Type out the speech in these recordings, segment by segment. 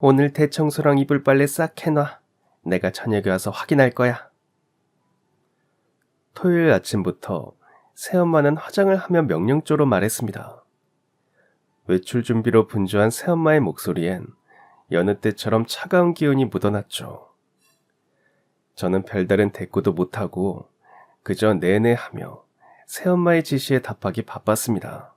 오늘 대청소랑 이불 빨래 싹 해놔. 내가 저녁에 와서 확인할 거야. 토요일 아침부터 새엄마는 화장을 하며 명령조로 말했습니다. 외출 준비로 분주한 새엄마의 목소리엔 여느 때처럼 차가운 기운이 묻어났죠. 저는 별다른 대꾸도 못하고 그저 내내 하며 새엄마의 지시에 답하기 바빴습니다.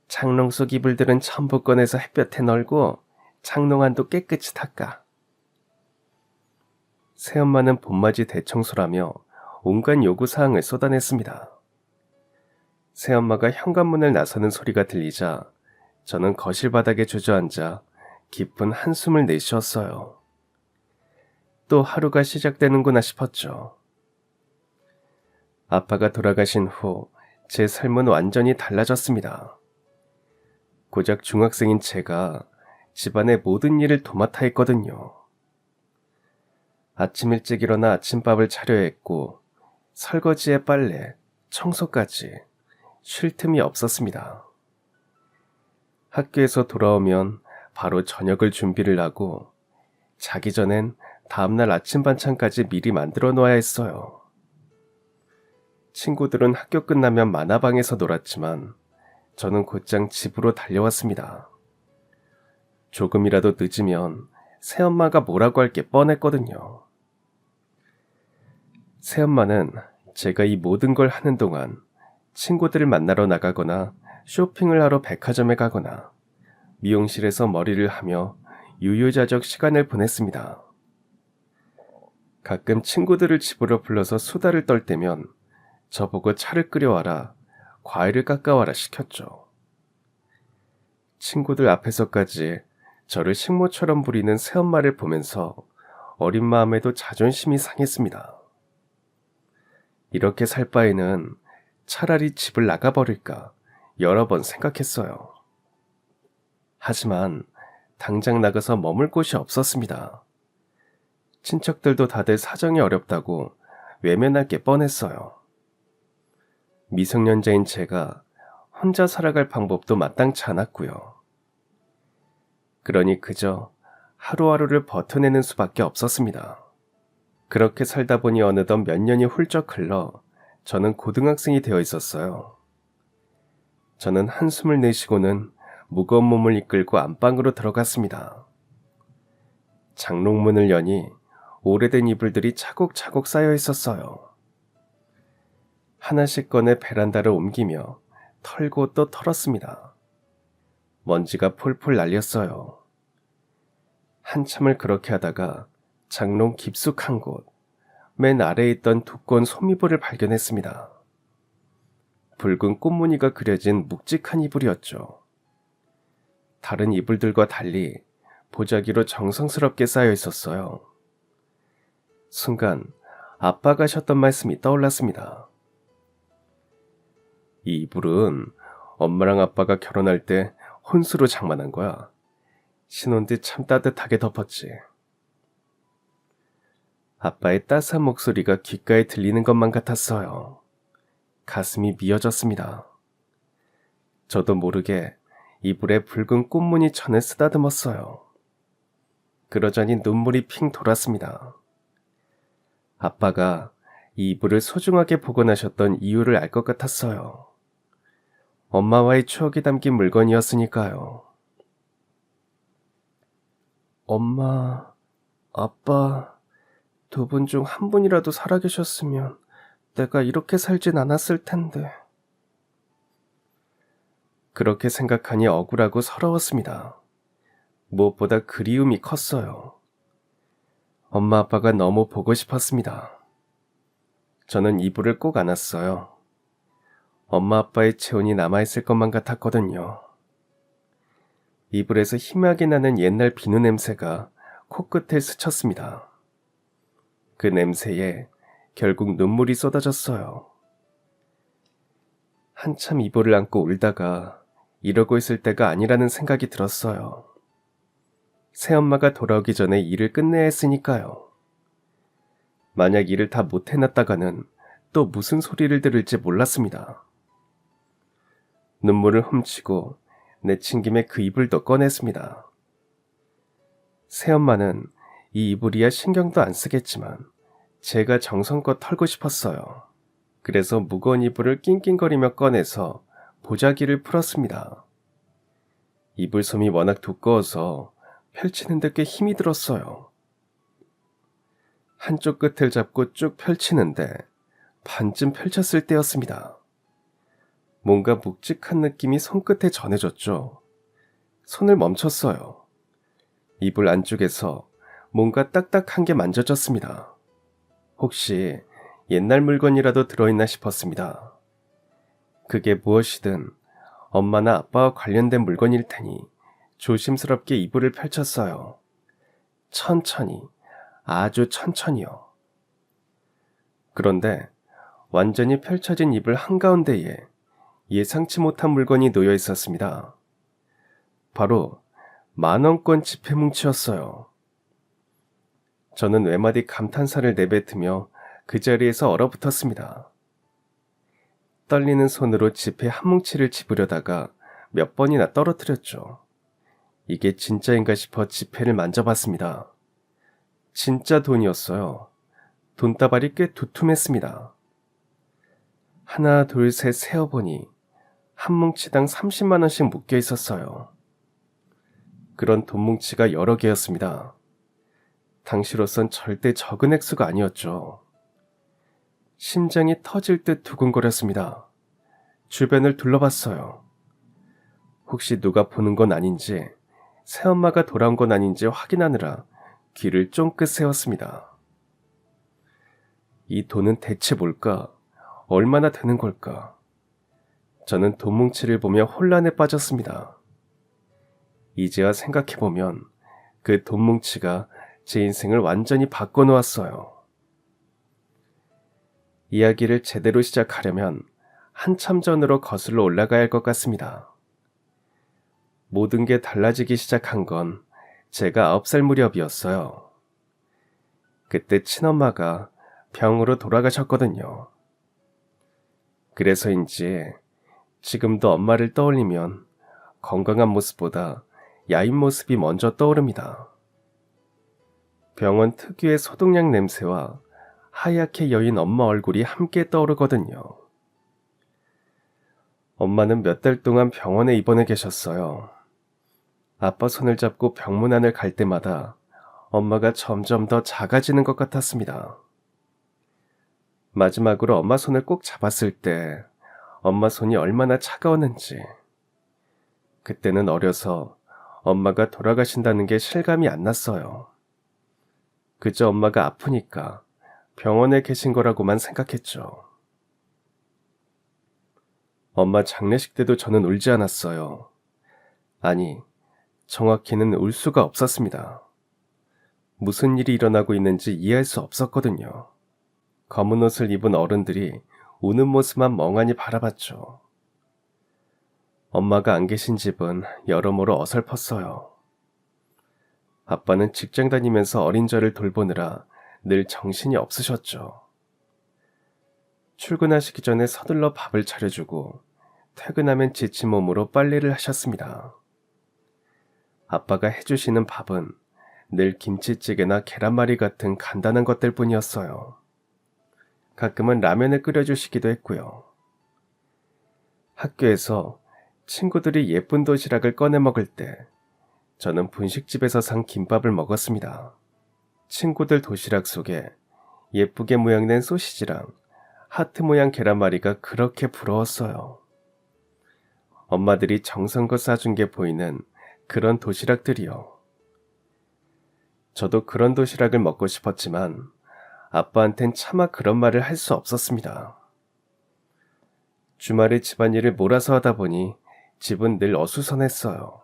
창롱 속 이불들은 전부 꺼내서 햇볕에 널고 창롱 안도 깨끗이 닦아. 새엄마는 봄맞이 대청소라며 온갖 요구사항을 쏟아냈습니다. 새엄마가 현관문을 나서는 소리가 들리자 저는 거실 바닥에 주저앉아 깊은 한숨을 내쉬었어요. 또 하루가 시작되는구나 싶었죠. 아빠가 돌아가신 후 제 삶은 완전히 달라졌습니다. 고작 중학생인 제가 집안의 모든 일을 도맡아 했거든요. 아침 일찍 일어나 아침밥을 차려야 했고 설거지에 빨래, 청소까지 쉴 틈이 없었습니다. 학교에서 돌아오면 바로 저녁을 준비를 하고 자기 전엔 다음날 아침 반찬까지 미리 만들어 놓아야 했어요. 친구들은 학교 끝나면 만화방에서 놀았지만 저는 곧장 집으로 달려왔습니다. 조금이라도 늦으면 새엄마가 뭐라고 할 게 뻔했거든요. 새엄마는 제가 이 모든 걸 하는 동안 친구들을 만나러 나가거나 쇼핑을 하러 백화점에 가거나 미용실에서 머리를 하며 유유자적 시간을 보냈습니다. 가끔 친구들을 집으로 불러서 수다를 떨 때면 저보고 차를 끓여와라, 과일을 깎아와라 시켰죠. 친구들 앞에서까지 저를 식모처럼 부리는 새엄마를 보면서 어린 마음에도 자존심이 상했습니다. 이렇게 살 바에는 차라리 집을 나가버릴까 여러 번 생각했어요. 하지만 당장 나가서 머물 곳이 없었습니다. 친척들도 다들 사정이 어렵다고 외면할 게 뻔했어요. 미성년자인 제가 혼자 살아갈 방법도 마땅치 않았고요. 그러니 그저 하루하루를 버텨내는 수밖에 없었습니다. 그렇게 살다 보니 어느덧 몇 년이 훌쩍 흘러 저는 고등학생이 되어 있었어요. 저는 한숨을 내쉬고는 무거운 몸을 이끌고 안방으로 들어갔습니다. 장롱문을 여니 오래된 이불들이 차곡차곡 쌓여 있었어요. 하나씩 꺼내 베란다를 옮기며 털고 또 털었습니다. 먼지가 폴폴 날렸어요. 한참을 그렇게 하다가 장롱 깊숙한 곳, 맨 아래에 있던 두꺼운 소미불을 발견했습니다. 붉은 꽃무늬가 그려진 묵직한 이불이었죠. 다른 이불들과 달리 보자기로 정성스럽게 쌓여 있었어요. 순간 아빠가 하셨던 말씀이 떠올랐습니다. 이 이불은 엄마랑 아빠가 결혼할 때 혼수로 장만한 거야. 신혼 뒤 참 따뜻하게 덮었지. 아빠의 따스한 목소리가 귓가에 들리는 것만 같았어요. 가슴이 미어졌습니다. 저도 모르게 이불에 붉은 꽃무늬 천을 쓰다듬었어요. 그러자니 눈물이 핑 돌았습니다. 아빠가 이 이불을 소중하게 복원하셨던 이유를 알 것 같았어요. 엄마와의 추억이 담긴 물건이었으니까요. 엄마, 아빠, 두 분 중 한 분이라도 살아계셨으면 내가 이렇게 살진 않았을 텐데. 그렇게 생각하니 억울하고 서러웠습니다. 무엇보다 그리움이 컸어요. 엄마 아빠가 너무 보고 싶었습니다. 저는 이불을 꼭 안았어요. 엄마 아빠의 체온이 남아있을 것만 같았거든요. 이불에서 희미하게 나는 옛날 비누 냄새가 코끝에 스쳤습니다. 그 냄새에 결국 눈물이 쏟아졌어요. 한참 이불을 안고 울다가 이러고 있을 때가 아니라는 생각이 들었어요. 새엄마가 돌아오기 전에 일을 끝내야 했으니까요. 만약 일을 다 못 해놨다가는 또 무슨 소리를 들을지 몰랐습니다. 눈물을 훔치고 내친 김에 그 이불도 꺼냈습니다. 새엄마는 이 이불이야 신경도 안 쓰겠지만 제가 정성껏 털고 싶었어요. 그래서 무거운 이불을 낑낑거리며 꺼내서 보자기를 풀었습니다. 이불솜이 워낙 두꺼워서 펼치는데 꽤 힘이 들었어요. 한쪽 끝을 잡고 쭉 펼치는데 반쯤 펼쳤을 때였습니다. 뭔가 묵직한 느낌이 손끝에 전해졌죠. 손을 멈췄어요. 이불 안쪽에서 뭔가 딱딱한 게 만져졌습니다. 혹시 옛날 물건이라도 들어있나 싶었습니다. 그게 무엇이든 엄마나 아빠와 관련된 물건일 테니 조심스럽게 이불을 펼쳤어요. 천천히, 아주 천천히요. 그런데 완전히 펼쳐진 이불 한가운데에 예상치 못한 물건이 놓여 있었습니다. 바로 10,000원권 지폐 뭉치였어요. 저는 외마디 감탄사를 내뱉으며 그 자리에서 얼어붙었습니다. 떨리는 손으로 지폐 한 뭉치를 집으려다가 몇 번이나 떨어뜨렸죠. 이게 진짜인가 싶어 지폐를 만져봤습니다. 진짜 돈이었어요. 돈다발이 꽤 두툼했습니다. 하나, 둘, 셋 세어보니 한 뭉치당 30만 원씩 묶여 있었어요. 그런 돈 뭉치가 여러 개였습니다. 당시로선 절대 적은 액수가 아니었죠. 심장이 터질 듯 두근거렸습니다. 주변을 둘러봤어요. 혹시 누가 보는 건 아닌지, 새엄마가 돌아온 건 아닌지 확인하느라 귀를 쫑긋 세웠습니다. 이 돈은 대체 뭘까? 얼마나 되는 걸까? 저는 돈 뭉치를 보며 혼란에 빠졌습니다. 이제야 생각해보면 그 돈 뭉치가 제 인생을 완전히 바꿔놓았어요. 이야기를 제대로 시작하려면 한참 전으로 거슬러 올라가야 할 것 같습니다. 모든 게 달라지기 시작한 건 제가 9살 무렵이었어요. 그때 친엄마가 병으로 돌아가셨거든요. 그래서인지 지금도 엄마를 떠올리면 건강한 모습보다 야인 모습이 먼저 떠오릅니다. 병원 특유의 소독약 냄새와 하얗게 여인 엄마 얼굴이 함께 떠오르거든요. 엄마는 몇 달 동안 병원에 입원해 계셨어요. 아빠 손을 잡고 병문 안을 갈 때마다 엄마가 점점 더 작아지는 것 같았습니다. 마지막으로 엄마 손을 꼭 잡았을 때 엄마 손이 얼마나 차가웠는지. 그때는 어려서 엄마가 돌아가신다는 게 실감이 안 났어요. 그저 엄마가 아프니까 병원에 계신 거라고만 생각했죠. 엄마 장례식 때도 저는 울지 않았어요. 아니, 정확히는 울 수가 없었습니다. 무슨 일이 일어나고 있는지 이해할 수 없었거든요. 검은 옷을 입은 어른들이 우는 모습만 멍하니 바라봤죠. 엄마가 안 계신 집은 여러모로 어설펐어요. 아빠는 직장 다니면서 어린 저를 돌보느라 늘 정신이 없으셨죠. 출근하시기 전에 서둘러 밥을 차려주고 퇴근하면 지친 몸으로 빨래를 하셨습니다. 아빠가 해주시는 밥은 늘 김치찌개나 계란말이 같은 간단한 것들 뿐이었어요. 가끔은 라면을 끓여주시기도 했고요. 학교에서 친구들이 예쁜 도시락을 꺼내 먹을 때 저는 분식집에서 산 김밥을 먹었습니다. 친구들 도시락 속에 예쁘게 모양낸 소시지랑 하트 모양 계란말이가 그렇게 부러웠어요. 엄마들이 정성껏 싸준 게 보이는 그런 도시락들이요. 저도 그런 도시락을 먹고 싶었지만 아빠한텐 차마 그런 말을 할 수 없었습니다. 주말에 집안일을 몰아서 하다 보니 집은 늘 어수선했어요.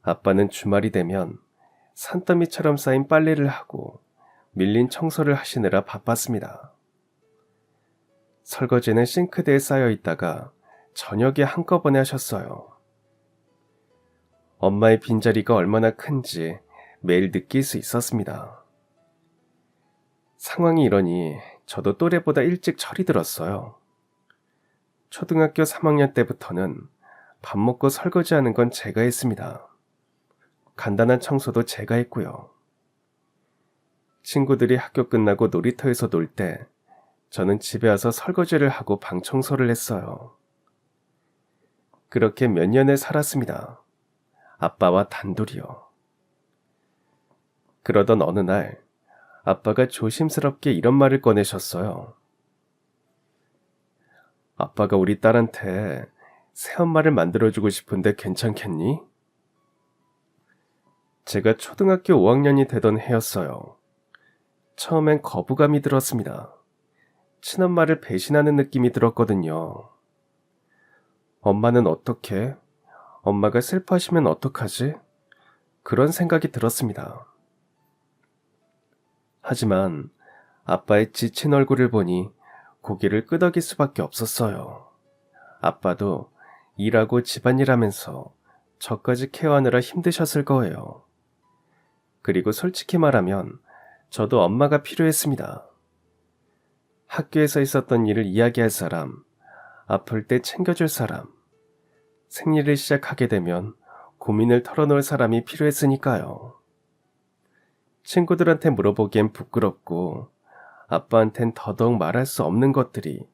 아빠는 주말이 되면 산더미처럼 쌓인 빨래를 하고 밀린 청소를 하시느라 바빴습니다. 설거지는 싱크대에 쌓여 있다가 저녁에 한꺼번에 하셨어요. 엄마의 빈자리가 얼마나 큰지 매일 느낄 수 있었습니다. 상황이 이러니 저도 또래보다 일찍 철이 들었어요. 초등학교 3학년 때부터는 밥 먹고 설거지하는 건 제가 했습니다. 간단한 청소도 제가 했고요. 친구들이 학교 끝나고 놀이터에서 놀 때 저는 집에 와서 설거지를 하고 방 청소를 했어요. 그렇게 몇 년을 살았습니다. 아빠와 단둘이요. 그러던 어느 날 아빠가 조심스럽게 이런 말을 꺼내셨어요. 아빠가 우리 딸한테 새엄마를 만들어주고 싶은데 괜찮겠니? 제가 초등학교 5학년이 되던 해였어요. 처음엔 거부감이 들었습니다. 친엄마를 배신하는 느낌이 들었거든요. 엄마는 어떻게? 엄마가 슬퍼하시면 어떡하지? 그런 생각이 들었습니다. 하지만 아빠의 지친 얼굴을 보니 고개를 끄덕일 수밖에 없었어요. 아빠도 일하고 집안일 하면서 저까지 케어하느라 힘드셨을 거예요. 그리고 솔직히 말하면 저도 엄마가 필요했습니다. 학교에서 있었던 일을 이야기할 사람, 아플 때 챙겨줄 사람, 생리를 시작하게 되면 고민을 털어놓을 사람이 필요했으니까요. 친구들한테 물어보기엔 부끄럽고 아빠한텐 더더욱 말할 수 없는 것들이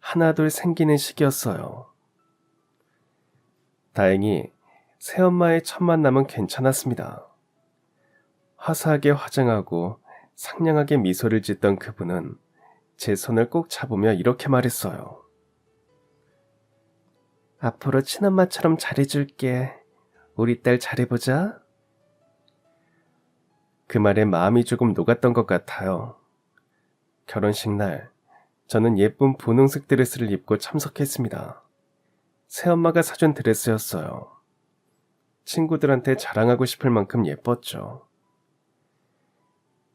하나둘 생기는 시기였어요. 다행히 새엄마의 첫 만남은 괜찮았습니다. 화사하게 화장하고 상냥하게 미소를 짓던 그분은 제 손을 꼭 잡으며 이렇게 말했어요. 앞으로 친엄마처럼 잘해줄게. 우리 딸 잘해보자. 그 말에 마음이 조금 녹았던 것 같아요. 결혼식 날 저는 예쁜 분홍색 드레스를 입고 참석했습니다. 새엄마가 사준 드레스였어요. 친구들한테 자랑하고 싶을 만큼 예뻤죠.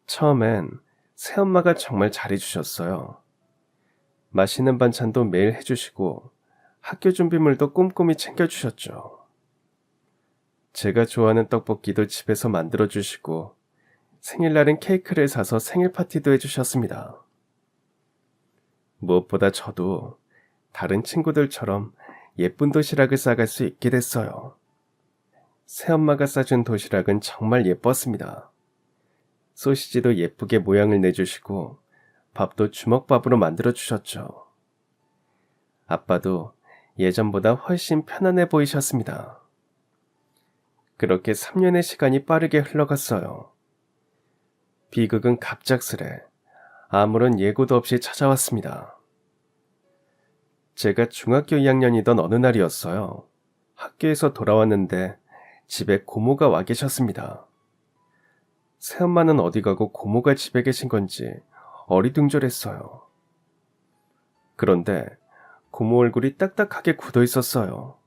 처음엔 새엄마가 정말 잘해주셨어요. 맛있는 반찬도 매일 해주시고 학교 준비물도 꼼꼼히 챙겨주셨죠. 제가 좋아하는 떡볶이도 집에서 만들어주시고 생일날엔 케이크를 사서 생일 파티도 해주셨습니다. 무엇보다 저도 다른 친구들처럼 예쁜 도시락을 싸갈 수 있게 됐어요. 새엄마가 싸준 도시락은 정말 예뻤습니다. 소시지도 예쁘게 모양을 내주시고 밥도 주먹밥으로 만들어주셨죠. 아빠도 예전보다 훨씬 편안해 보이셨습니다. 그렇게 3년의 시간이 빠르게 흘러갔어요. 비극은 갑작스레 아무런 예고도 없이 찾아왔습니다. 제가 중학교 2학년이던 어느 날이었어요. 학교에서 돌아왔는데 집에 고모가 와 계셨습니다. 새엄마는 어디 가고 고모가 집에 계신 건지 어리둥절했어요. 그런데 고모 얼굴이 딱딱하게 굳어 있었어요.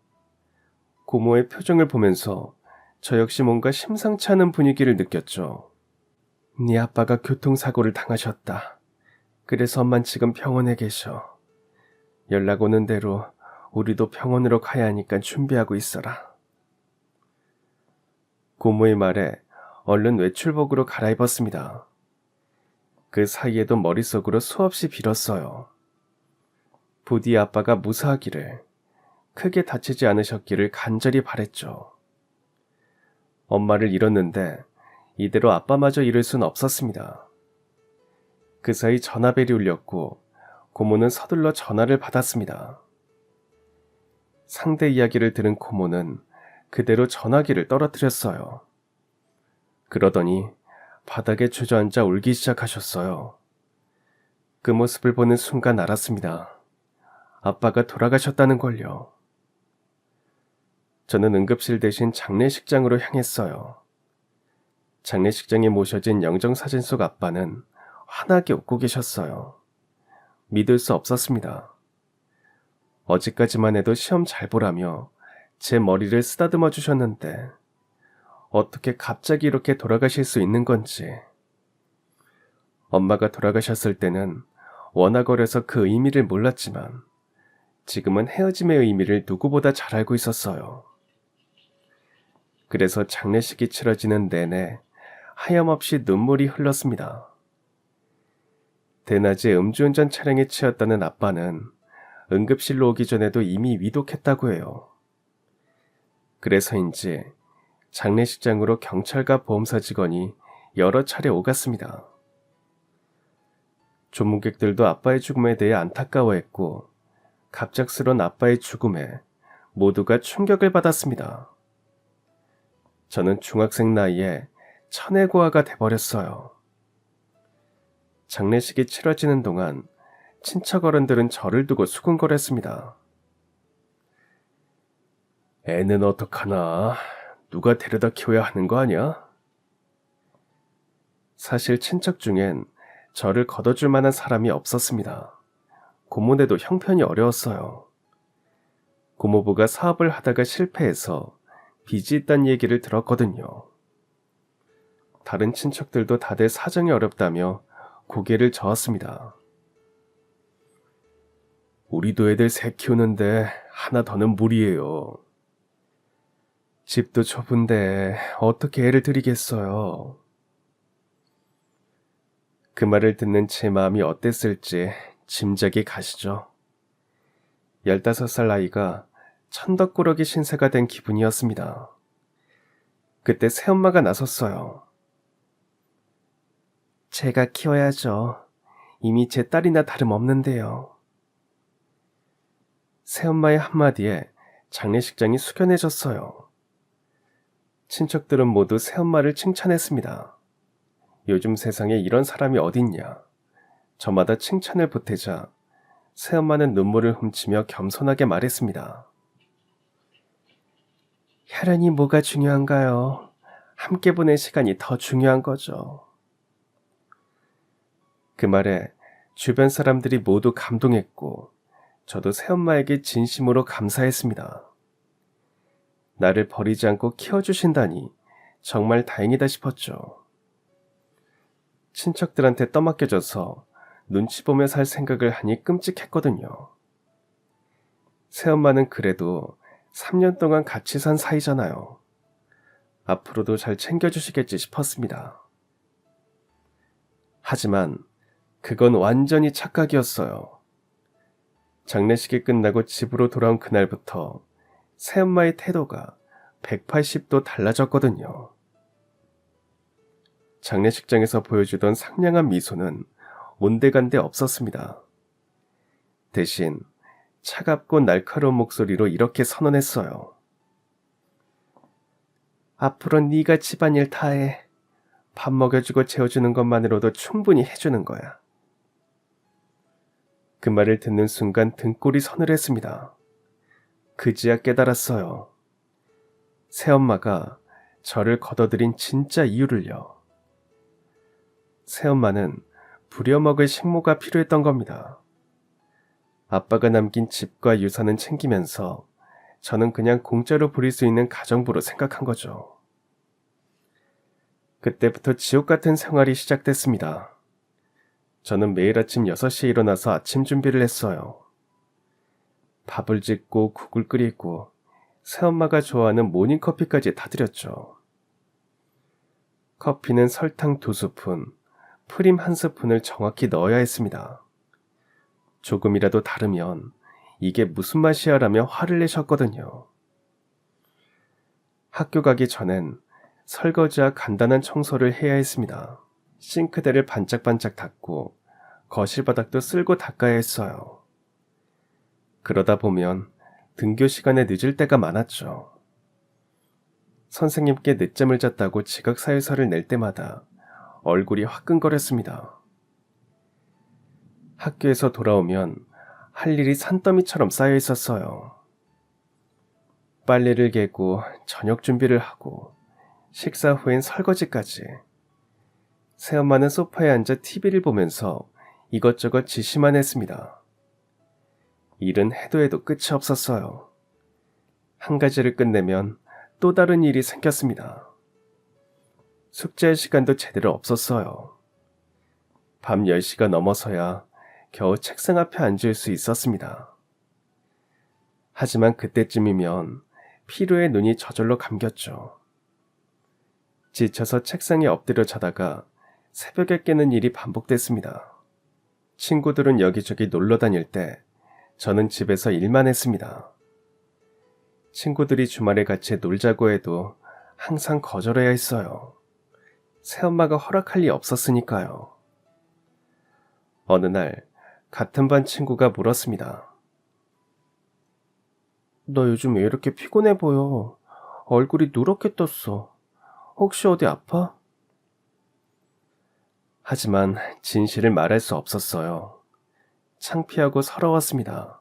고모의 표정을 보면서 저 역시 뭔가 심상치 않은 분위기를 느꼈죠. 네 아빠가 교통사고를 당하셨다. 그래서 엄만 지금 병원에 계셔. 연락 오는 대로 우리도 병원으로 가야 하니까 준비하고 있어라. 고모의 말에 얼른 외출복으로 갈아입었습니다. 그 사이에도 머릿속으로 수없이 빌었어요. 부디 아빠가 무사하기를, 크게 다치지 않으셨기를 간절히 바랬죠. 엄마를 잃었는데 이대로 아빠마저 잃을 순 없었습니다. 그 사이 전화벨이 울렸고 고모는 서둘러 전화를 받았습니다. 상대 이야기를 들은 고모는 그대로 전화기를 떨어뜨렸어요. 그러더니 바닥에 주저앉아 울기 시작하셨어요. 그 모습을 보는 순간 알았습니다. 아빠가 돌아가셨다는 걸요. 저는 응급실 대신 장례식장으로 향했어요. 장례식장에 모셔진 영정사진 속 아빠는 환하게 웃고 계셨어요. 믿을 수 없었습니다. 어제까지만 해도 시험 잘 보라며 제 머리를 쓰다듬어 주셨는데 어떻게 갑자기 이렇게 돌아가실 수 있는 건지. 엄마가 돌아가셨을 때는 워낙 어려서 그 의미를 몰랐지만 지금은 헤어짐의 의미를 누구보다 잘 알고 있었어요. 그래서 장례식이 치러지는 내내 하염없이 눈물이 흘렀습니다. 대낮에 음주운전 차량에 치였다는 아빠는 응급실로 오기 전에도 이미 위독했다고 해요. 그래서인지 장례식장으로 경찰과 보험사 직원이 여러 차례 오갔습니다. 조문객들도 아빠의 죽음에 대해 안타까워했고 갑작스런 아빠의 죽음에 모두가 충격을 받았습니다. 저는 중학생 나이에 천혜고아가 돼버렸어요. 장례식이 치러지는 동안 친척 어른들은 저를 두고 수군거렸습니다. 애는 어떡하나? 누가 데려다 키워야 하는 거 아니야? 사실 친척 중엔 저를 걷어줄 만한 사람이 없었습니다. 고모네도 형편이 어려웠어요. 고모부가 사업을 하다가 실패해서 빚이 있다는 얘기를 들었거든요. 다른 친척들도 다들 사정이 어렵다며 고개를 저었습니다. 우리도 애들 셋 키우는데 하나 더는 무리예요. 집도 좁은데 어떻게 애를 들이겠어요. 그 말을 듣는 제 마음이 어땠을지 짐작이 가시죠. 15살 나이가 천덕꾸러기 신세가 된 기분이었습니다. 그때 새엄마가 나섰어요. 제가 키워야죠. 이미 제 딸이나 다름없는데요. 새엄마의 한마디에 장례식장이 숙연해졌어요. 친척들은 모두 새엄마를 칭찬했습니다. 요즘 세상에 이런 사람이 어딨냐. 저마다 칭찬을 보태자 새엄마는 눈물을 훔치며 겸손하게 말했습니다. 혈연이 뭐가 중요한가요? 함께 보낸 시간이 더 중요한 거죠. 그 말에 주변 사람들이 모두 감동했고 저도 새엄마에게 진심으로 감사했습니다. 나를 버리지 않고 키워주신다니 정말 다행이다 싶었죠. 친척들한테 떠맡겨져서 눈치 보며 살 생각을 하니 끔찍했거든요. 새엄마는 그래도 3년 동안 같이 산 사이잖아요. 앞으로도 잘 챙겨주시겠지 싶었습니다. 하지만 그건 완전히 착각이었어요. 장례식이 끝나고 집으로 돌아온 그날부터 새엄마의 태도가 180도 달라졌거든요. 장례식장에서 보여주던 상냥한 미소는 온데간데 없었습니다. 대신 차갑고 날카로운 목소리로 이렇게 선언했어요. 앞으로 네가 집안일 다 해. 밥 먹여주고 재워주는 것만으로도 충분히 해주는 거야. 그 말을 듣는 순간 등골이 서늘했습니다. 그제야 깨달았어요. 새엄마가 저를 걷어들인 진짜 이유를요. 새엄마는 부려먹을 식모가 필요했던 겁니다. 아빠가 남긴 집과 유산은 챙기면서 저는 그냥 공짜로 부릴 수 있는 가정부로 생각한 거죠. 그때부터 지옥 같은 생활이 시작됐습니다. 저는 매일 아침 6시에 일어나서 아침 준비를 했어요. 밥을 짓고 국을 끓이고 새엄마가 좋아하는 모닝커피까지 타드렸죠. 커피는 설탕 2스푼, 프림 1스푼을 정확히 넣어야 했습니다. 조금이라도 다르면 이게 무슨 맛이야 라며 화를 내셨거든요. 학교 가기 전엔 설거지와 간단한 청소를 해야 했습니다. 싱크대를 반짝반짝 닦고 거실 바닥도 쓸고 닦아야 했어요. 그러다 보면 등교 시간에 늦을 때가 많았죠. 선생님께 늦잠을 잤다고 지각사유서를 낼 때마다 얼굴이 화끈거렸습니다. 학교에서 돌아오면 할 일이 산더미처럼 쌓여 있었어요. 빨래를 개고 저녁 준비를 하고 식사 후엔 설거지까지. 새엄마는 소파에 앉아 TV를 보면서 이것저것 지시만 했습니다. 일은 해도 해도 끝이 없었어요. 한 가지를 끝내면 또 다른 일이 생겼습니다. 숙제할 시간도 제대로 없었어요. 밤 10시가 넘어서야 겨우 책상 앞에 앉을 수 있었습니다. 하지만 그때쯤이면 피로에 눈이 저절로 감겼죠. 지쳐서 책상에 엎드려 자다가 새벽에 깨는 일이 반복됐습니다. 친구들은 여기저기 놀러 다닐 때 저는 집에서 일만 했습니다. 친구들이 주말에 같이 놀자고 해도 항상 거절해야 했어요. 새엄마가 허락할 리 없었으니까요. 어느 날 같은 반 친구가 물었습니다. 너 요즘 왜 이렇게 피곤해 보여? 얼굴이 누렇게 떴어. 혹시 어디 아파? 하지만 진실을 말할 수 없었어요. 창피하고 서러웠습니다.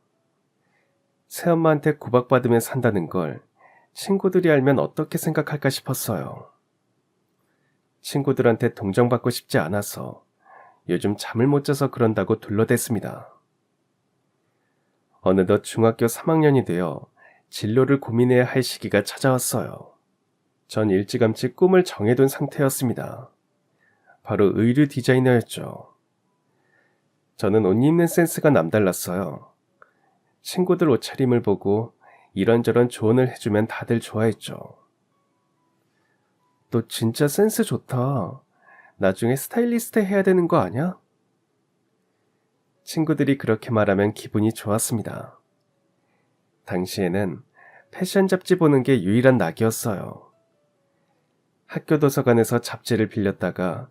새엄마한테 구박받으며 산다는 걸 친구들이 알면 어떻게 생각할까 싶었어요. 친구들한테 동정받고 싶지 않아서 요즘 잠을 못 자서 그런다고 둘러댔습니다. 어느덧 중학교 3학년이 되어 진로를 고민해야 할 시기가 찾아왔어요. 전 일찌감치 꿈을 정해둔 상태였습니다. 바로 의류 디자이너였죠. 저는 옷 입는 센스가 남달랐어요. 친구들 옷차림을 보고 이런저런 조언을 해주면 다들 좋아했죠. 너 진짜 센스 좋다. 나중에 스타일리스트 해야 되는 거 아냐? 친구들이 그렇게 말하면 기분이 좋았습니다. 당시에는 패션 잡지 보는 게 유일한 낙이었어요. 학교 도서관에서 잡지를 빌렸다가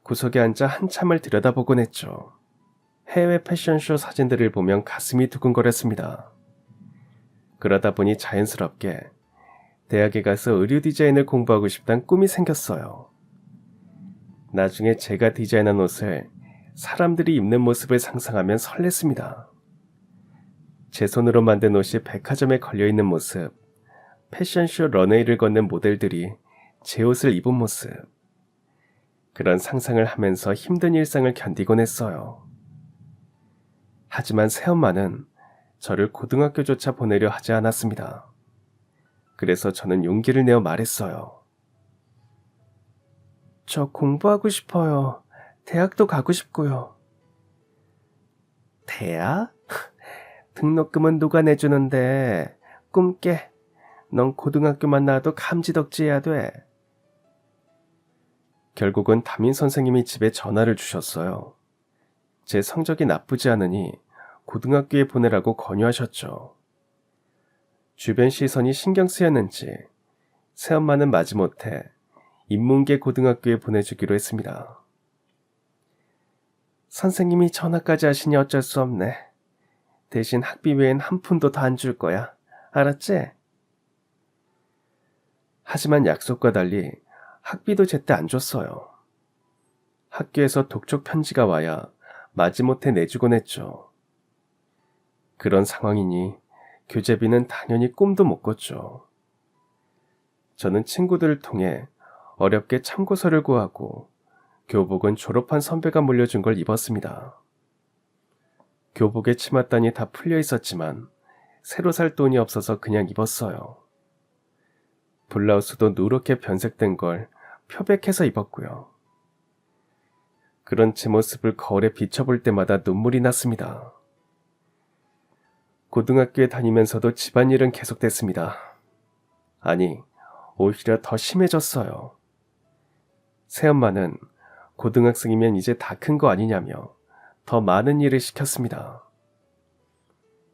구석에 앉아 한참을 들여다보곤 했죠. 해외 패션쇼 사진들을 보면 가슴이 두근거렸습니다. 그러다 보니 자연스럽게 대학에 가서 의류 디자인을 공부하고 싶다는 꿈이 생겼어요. 나중에 제가 디자인한 옷을 사람들이 입는 모습을 상상하면 설렜습니다. 제 손으로 만든 옷이 백화점에 걸려있는 모습, 패션쇼 런웨이를 걷는 모델들이 제 옷을 입은 모습, 그런 상상을 하면서 힘든 일상을 견디곤 했어요. 하지만 새엄마는 저를 고등학교조차 보내려 하지 않았습니다. 그래서 저는 용기를 내어 말했어요. 저 공부하고 싶어요. 대학도 가고 싶고요. 대학? 등록금은 누가 내주는데 꿈 깨. 넌 고등학교만 나와도 감지덕지해야 돼. 결국은 담임 선생님이 집에 전화를 주셨어요. 제 성적이 나쁘지 않으니 고등학교에 보내라고 권유하셨죠. 주변 시선이 신경 쓰였는지 새엄마는 마지못해 인문계 고등학교에 보내주기로 했습니다. 선생님이 전화까지 하시니 어쩔 수 없네. 대신 학비 외엔 한 푼도 더 안 줄 거야. 알았지? 하지만 약속과 달리 학비도 제때 안 줬어요. 학교에서 독촉 편지가 와야 마지못해 내주곤 했죠. 그런 상황이니 교재비는 당연히 꿈도 못 꿨죠. 저는 친구들을 통해 어렵게 참고서를 구하고 교복은 졸업한 선배가 물려준 걸 입었습니다. 교복에 치맛단이 다 풀려 있었지만 새로 살 돈이 없어서 그냥 입었어요. 블라우스도 누렇게 변색된 걸 표백해서 입었고요. 그런 제 모습을 거울에 비춰볼 때마다 눈물이 났습니다. 고등학교에 다니면서도 집안일은 계속됐습니다. 아니, 오히려 더 심해졌어요. 새엄마는 고등학생이면 이제 다 큰 거 아니냐며 더 많은 일을 시켰습니다.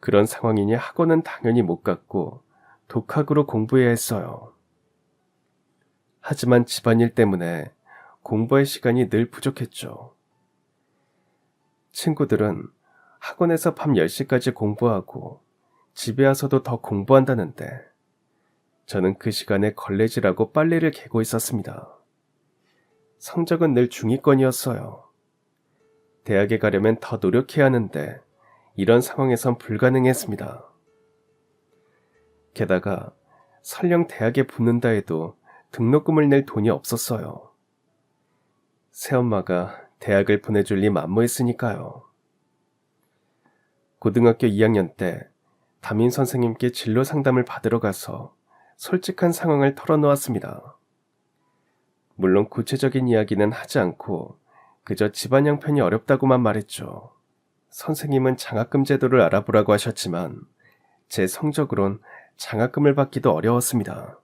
그런 상황이니 학원은 당연히 못 갔고 독학으로 공부해야 했어요. 하지만 집안일 때문에 공부할 시간이 늘 부족했죠. 친구들은 학원에서 밤 10시까지 공부하고 집에 와서도 더 공부한다는데 저는 그 시간에 걸레질하고 빨래를 개고 있었습니다. 성적은 늘 중위권이었어요. 대학에 가려면 더 노력해야 하는데 이런 상황에선 불가능했습니다. 게다가 설령 대학에 붙는다 해도 등록금을 낼 돈이 없었어요. 새엄마가 대학을 보내줄 리 만무했으니까요. 고등학교 2학년 때 담임 선생님께 진로 상담을 받으러 가서 솔직한 상황을 털어놓았습니다. 물론 구체적인 이야기는 하지 않고 그저 집안 형편이 어렵다고만 말했죠. 선생님은 장학금 제도를 알아보라고 하셨지만 제 성적으론 장학금을 받기도 어려웠습니다.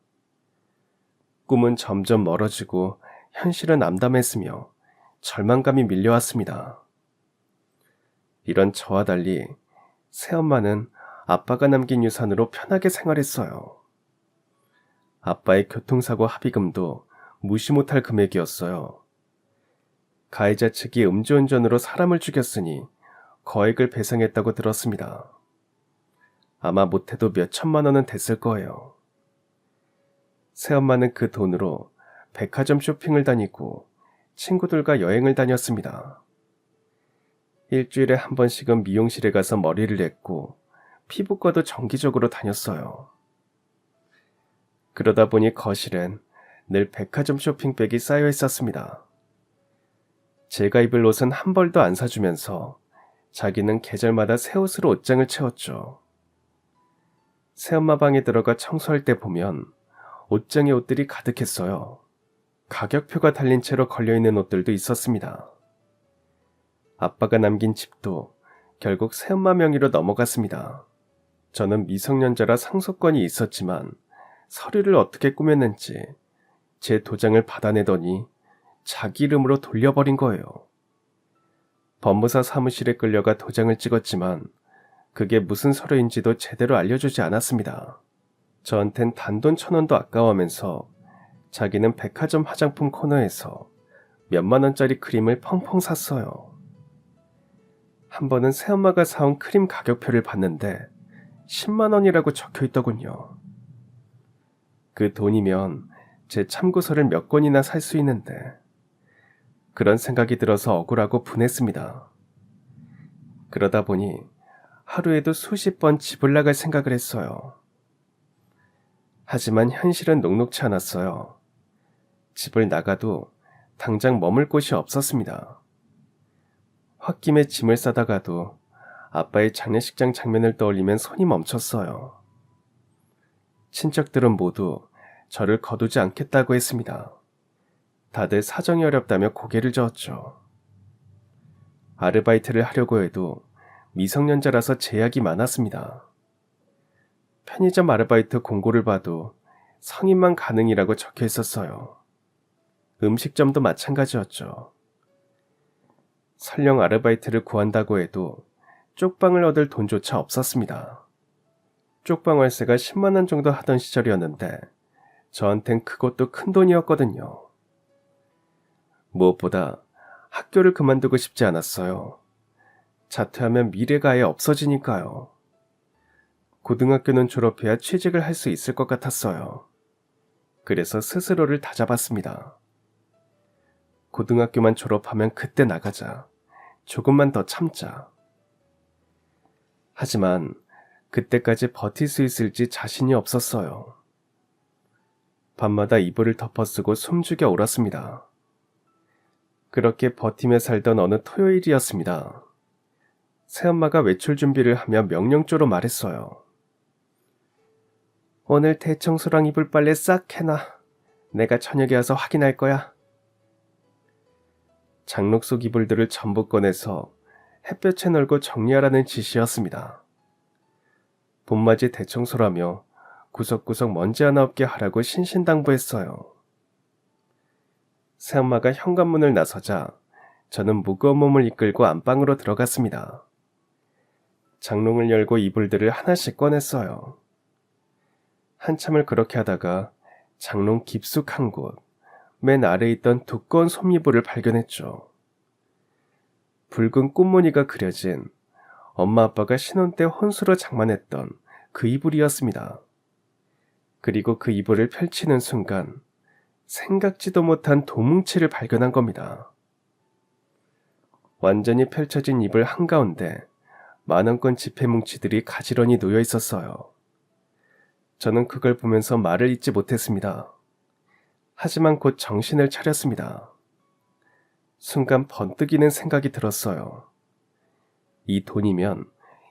꿈은 점점 멀어지고 현실은 암담했으며 절망감이 밀려왔습니다. 이런 저와 달리 새엄마는 아빠가 남긴 유산으로 편하게 생활했어요. 아빠의 교통사고 합의금도 무시 못할 금액이었어요. 가해자 측이 음주운전으로 사람을 죽였으니 거액을 배상했다고 들었습니다. 아마 못해도 몇 천만 원은 됐을 거예요. 새엄마는 그 돈으로 백화점 쇼핑을 다니고 친구들과 여행을 다녔습니다. 일주일에 한 번씩은 미용실에 가서 머리를 했고 피부과도 정기적으로 다녔어요. 그러다 보니 거실엔 늘 백화점 쇼핑백이 쌓여 있었습니다. 제가 입을 옷은 한 벌도 안 사주면서 자기는 계절마다 새 옷으로 옷장을 채웠죠. 새엄마 방에 들어가 청소할 때 보면 옷장에 옷들이 가득했어요. 가격표가 달린 채로 걸려있는 옷들도 있었습니다. 아빠가 남긴 집도 결국 새엄마 명의로 넘어갔습니다. 저는 미성년자라 상속권이 있었지만 서류를 어떻게 꾸몄는지 제 도장을 받아내더니 자기 이름으로 돌려버린 거예요. 법무사 사무실에 끌려가 도장을 찍었지만 그게 무슨 서류인지도 제대로 알려주지 않았습니다. 저한텐 단돈 1,000원도 아까워하면서 자기는 백화점 화장품 코너에서 몇만 원짜리 크림을 펑펑 샀어요. 한 번은 새엄마가 사온 크림 가격표를 봤는데 10만 원이라고 적혀 있더군요. 그 돈이면 제 참고서를 몇 권이나 살 수 있는데 그런 생각이 들어서 억울하고 분했습니다. 그러다 보니 하루에도 수십 번 집을 나갈 생각을 했어요. 하지만 현실은 녹록치 않았어요. 집을 나가도 당장 머물 곳이 없었습니다. 홧김에 짐을 싸다가도 아빠의 장례식장 장면을 떠올리면 손이 멈췄어요. 친척들은 모두 저를 거두지 않겠다고 했습니다. 다들 사정이 어렵다며 고개를 저었죠. 아르바이트를 하려고 해도 미성년자라서 제약이 많았습니다. 편의점 아르바이트 공고를 봐도 성인만 가능이라고 적혀 있었어요. 음식점도 마찬가지였죠. 설령 아르바이트를 구한다고 해도 쪽방을 얻을 돈조차 없었습니다. 쪽방 월세가 10만 원 정도 하던 시절이었는데 저한텐 그것도 큰 돈이었거든요. 무엇보다 학교를 그만두고 싶지 않았어요. 자퇴하면 미래가 아예 없어지니까요. 고등학교는 졸업해야 취직을 할 수 있을 것 같았어요. 그래서 스스로를 다잡았습니다. 고등학교만 졸업하면 그때 나가자. 조금만 더 참자. 하지만 그때까지 버틸 수 있을지 자신이 없었어요. 밤마다 이불을 덮어쓰고 숨죽여 울었습니다. 그렇게 버티며 살던 어느 토요일이었습니다. 새엄마가 외출 준비를 하며 명령조로 말했어요. 오늘 대청소랑 이불 빨래 싹 해놔. 내가 저녁에 와서 확인할 거야. 장롱 속 이불들을 전부 꺼내서 햇볕에 널고 정리하라는 지시였습니다. 봄맞이 대청소라며 구석구석 먼지 하나 없게 하라고 신신당부했어요. 새엄마가 현관문을 나서자 저는 무거운 몸을 이끌고 안방으로 들어갔습니다. 장롱을 열고 이불들을 하나씩 꺼냈어요. 한참을 그렇게 하다가 장롱 깊숙한 곳, 맨 아래에 있던 두꺼운 솜이불을 발견했죠. 붉은 꽃무늬가 그려진 엄마 아빠가 신혼 때 혼수로 장만했던 그 이불이었습니다. 그리고 그 이불을 펼치는 순간 생각지도 못한 도뭉치를 발견한 겁니다. 완전히 펼쳐진 이불 한가운데 만원권 지폐 뭉치들이 가지런히 놓여 있었어요. 저는 그걸 보면서 말을 잇지 못했습니다. 하지만 곧 정신을 차렸습니다. 순간 번뜩이는 생각이 들었어요. 이 돈이면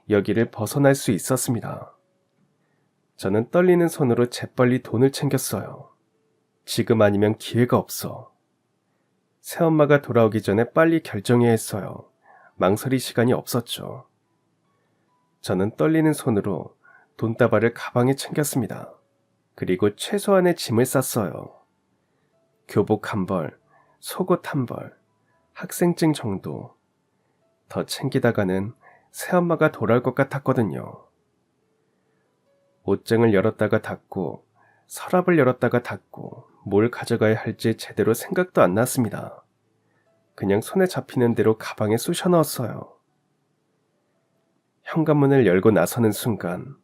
여기를 벗어날 수 있었습니다. 저는 떨리는 손으로 재빨리 돈을 챙겼어요. 지금 아니면 기회가 없어. 새엄마가 돌아오기 전에 빨리 결정해야 했어요. 망설일 시간이 없었죠. 저는 떨리는 손으로 돈다발을 가방에 챙겼습니다. 그리고 최소한의 짐을 쌌어요. 교복 한 벌, 속옷 한 벌, 학생증 정도. 더 챙기다가는 새엄마가 돌아올 것 같았거든요. 옷장을 열었다가 닫고 서랍을 열었다가 닫고 뭘 가져가야 할지 제대로 생각도 안 났습니다. 그냥 손에 잡히는 대로 가방에 쑤셔 넣었어요. 현관문을 열고 나서는 순간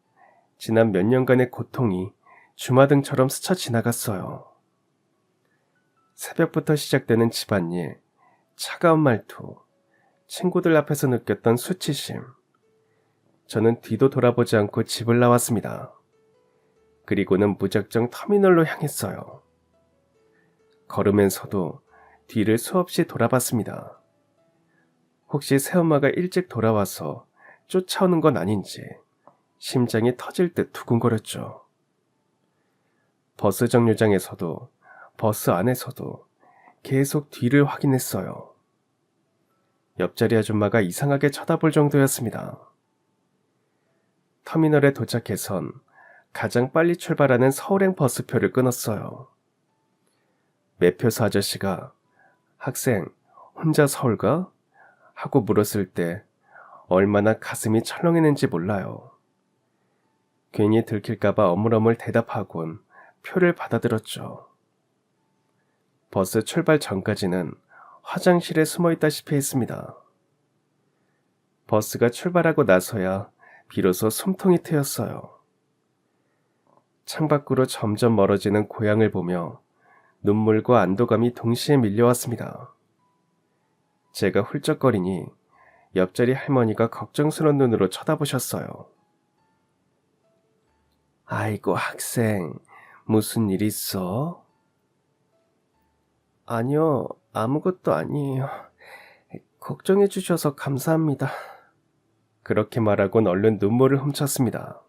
지난 몇 년간의 고통이 주마등처럼 스쳐 지나갔어요. 새벽부터 시작되는 집안일, 차가운 말투, 친구들 앞에서 느꼈던 수치심. 저는 뒤도 돌아보지 않고 집을 나왔습니다. 그리고는 무작정 터미널로 향했어요. 걸으면서도 뒤를 수없이 돌아봤습니다. 혹시 새엄마가 일찍 돌아와서 쫓아오는 건 아닌지 심장이 터질 듯 두근거렸죠. 버스 정류장에서도 버스 안에서도 계속 뒤를 확인했어요. 옆자리 아줌마가 이상하게 쳐다볼 정도였습니다. 터미널에 도착해선 가장 빨리 출발하는 서울행 버스표를 끊었어요. 매표소 아저씨가 학생, 혼자 서울 가? 하고 물었을 때 얼마나 가슴이 철렁했는지 몰라요. 괜히 들킬까봐 어물어물 대답하곤 표를 받아들었죠. 버스 출발 전까지는 화장실에 숨어 있다시피 했습니다. 버스가 출발하고 나서야 비로소 숨통이 트였어요. 창밖으로 점점 멀어지는 고향을 보며 눈물과 안도감이 동시에 밀려왔습니다. 제가 훌쩍거리니 옆자리 할머니가 걱정스러운 눈으로 쳐다보셨어요. 아이고 학생, 무슨 일 있어? 아니요, 아무것도 아니에요. 걱정해 주셔서 감사합니다. 그렇게 말하곤 얼른 눈물을 훔쳤습니다.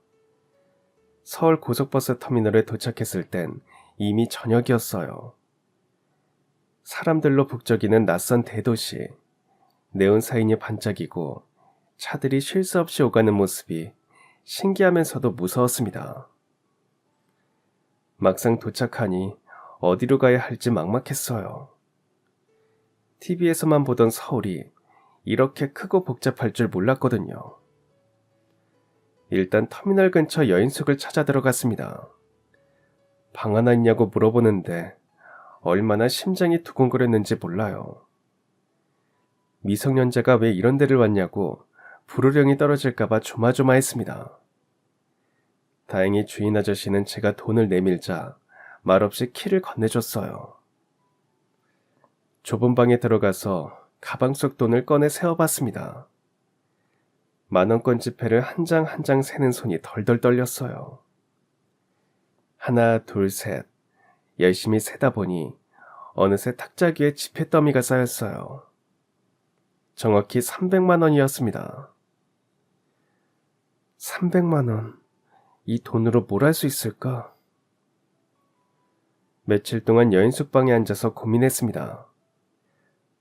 서울 고속버스 터미널에 도착했을 땐 이미 저녁이었어요. 사람들로 북적이는 낯선 대도시, 네온사인이 반짝이고 차들이 쉴 새 없이 오가는 모습이 신기하면서도 무서웠습니다. 막상 도착하니 어디로 가야 할지 막막했어요. TV에서만 보던 서울이 이렇게 크고 복잡할 줄 몰랐거든요. 일단 터미널 근처 여인숙을 찾아 들어갔습니다. 방 하나 있냐고 물어보는데 얼마나 심장이 두근거렸는지 몰라요. 미성년자가 왜 이런 데를 왔냐고 불호령이 떨어질까봐 조마조마했습니다. 다행히 주인 아저씨는 제가 돈을 내밀자 말없이 키를 건네줬어요. 좁은 방에 들어가서 가방 속 돈을 꺼내 세어봤습니다. 만원권 지폐를 한 장 한 장 세는 손이 덜덜 떨렸어요. 하나, 둘, 셋. 열심히 세다 보니 어느새 탁자 위에 지폐 더미가 쌓였어요. 정확히 300만 원이었습니다. 300만 원. 이 돈으로 뭘 할 수 있을까? 며칠 동안 여인숙 방에 앉아서 고민했습니다.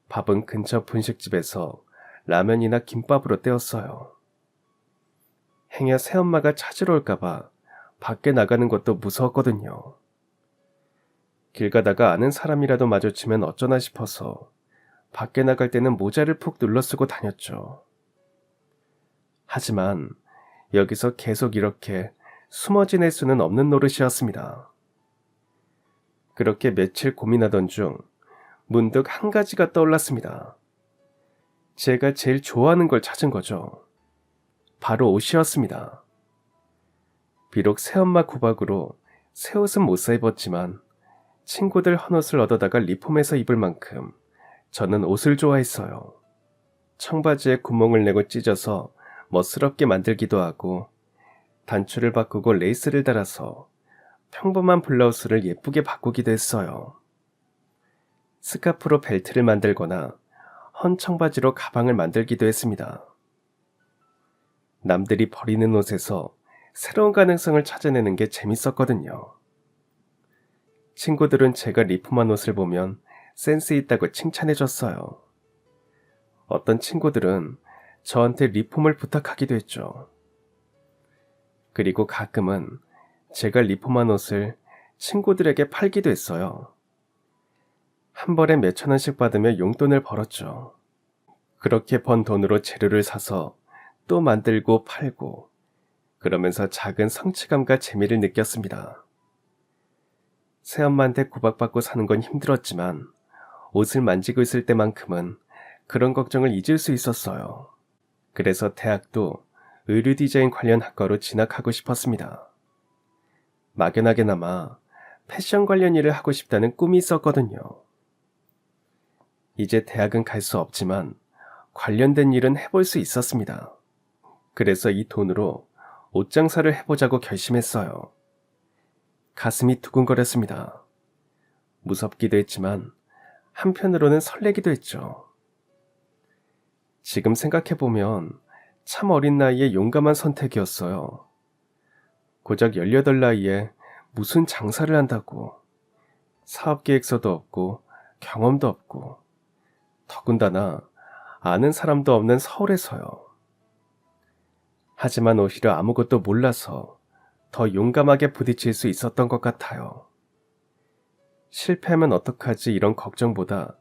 밥은 근처 분식집에서 라면이나 김밥으로 때웠어요. 행여 새엄마가 찾으러 올까봐 밖에 나가는 것도 무서웠거든요. 길 가다가 아는 사람이라도 마주치면 어쩌나 싶어서 밖에 나갈 때는 모자를 푹 눌러 쓰고 다녔죠. 하지만 여기서 계속 이렇게 숨어 지낼 수는 없는 노릇이었습니다. 그렇게 며칠 고민하던 중 문득 한 가지가 떠올랐습니다. 제가 제일 좋아하는 걸 찾은 거죠. 바로 옷이었습니다. 비록 새엄마 구박으로 새 옷은 못 사 입었지만 친구들 헌옷을 얻어다가 리폼해서 입을 만큼 저는 옷을 좋아했어요. 청바지에 구멍을 내고 찢어서 멋스럽게 만들기도 하고 단추를 바꾸고 레이스를 달아서 평범한 블라우스를 예쁘게 바꾸기도 했어요. 스카프로 벨트를 만들거나 헌 청바지로 가방을 만들기도 했습니다. 남들이 버리는 옷에서 새로운 가능성을 찾아내는 게 재밌었거든요. 친구들은 제가 리폼한 옷을 보면 센스 있다고 칭찬해줬어요. 어떤 친구들은 저한테 리폼을 부탁하기도 했죠. 그리고 가끔은 제가 리폼한 옷을 친구들에게 팔기도 했어요. 한 벌에 몇천 원씩 받으며 용돈을 벌었죠. 그렇게 번 돈으로 재료를 사서 또 만들고 팔고 그러면서 작은 성취감과 재미를 느꼈습니다. 새엄마한테 구박받고 사는 건 힘들었지만 옷을 만지고 있을 때만큼은 그런 걱정을 잊을 수 있었어요. 그래서 대학도 의류 디자인 관련 학과로 진학하고 싶었습니다. 막연하게나마 패션 관련 일을 하고 싶다는 꿈이 있었거든요. 이제 대학은 갈 수 없지만 관련된 일은 해볼 수 있었습니다. 그래서 이 돈으로 옷 장사를 해보자고 결심했어요. 가슴이 두근거렸습니다. 무섭기도 했지만 한편으로는 설레기도 했죠. 지금 생각해보면 참 어린 나이에 용감한 선택이었어요. 고작 18 나이에 무슨 장사를 한다고. 사업 계획서도 없고 경험도 없고 더군다나 아는 사람도 없는 서울에서요. 하지만 오히려 아무것도 몰라서 더 용감하게 부딪힐 수 있었던 것 같아요. 실패하면 어떡하지 이런 걱정보다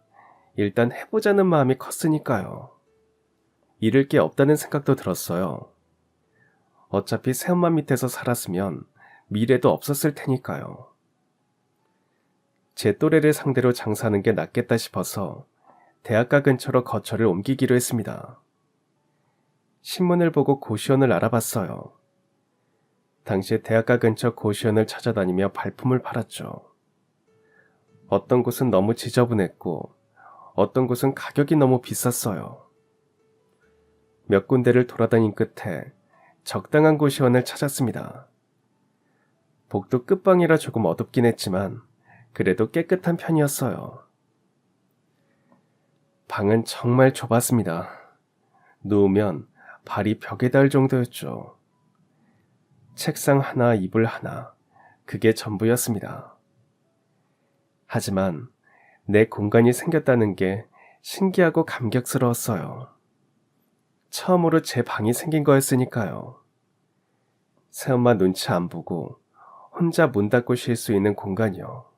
일단 해보자는 마음이 컸으니까요. 잃을 게 없다는 생각도 들었어요. 어차피 새엄마 밑에서 살았으면 미래도 없었을 테니까요. 제 또래를 상대로 장사하는 게 낫겠다 싶어서 대학가 근처로 거처를 옮기기로 했습니다. 신문을 보고 고시원을 알아봤어요. 당시에 대학가 근처 고시원을 찾아다니며 발품을 팔았죠. 어떤 곳은 너무 지저분했고 어떤 곳은 가격이 너무 비쌌어요. 몇 군데를 돌아다닌 끝에 적당한 고시원을 찾았습니다. 복도 끝방이라 조금 어둡긴 했지만 그래도 깨끗한 편이었어요. 방은 정말 좁았습니다. 누우면 발이 벽에 닿을 정도였죠. 책상 하나, 이불 하나, 그게 전부였습니다. 하지만 내 공간이 생겼다는 게 신기하고 감격스러웠어요. 처음으로 제 방이 생긴 거였으니까요. 새엄마 눈치 안 보고 혼자 문 닫고 쉴 수 있는 공간이요.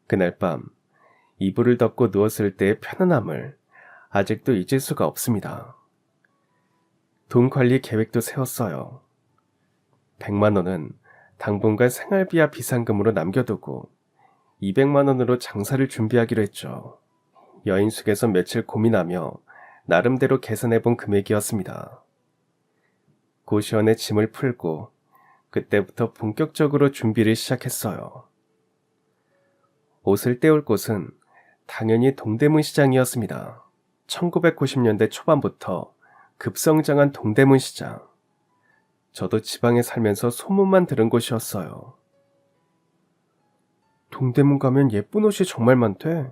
그날 밤 이불을 덮고 누웠을 때의 편안함을 아직도 잊을 수가 없습니다. 돈 관리 계획도 세웠어요. 100만 원은 당분간 생활비와 비상금으로 남겨두고 200만 원으로 장사를 준비하기로 했죠. 여인숙에서 며칠 고민하며 나름대로 계산해본 금액이었습니다. 고시원에 짐을 풀고 그때부터 본격적으로 준비를 시작했어요. 옷을 떼올 곳은 당연히 동대문 시장이었습니다. 1990년대 초반부터 급성장한 동대문 시장. 저도 지방에 살면서 소문만 들은 곳이었어요. 동대문 가면 예쁜 옷이 정말 많대.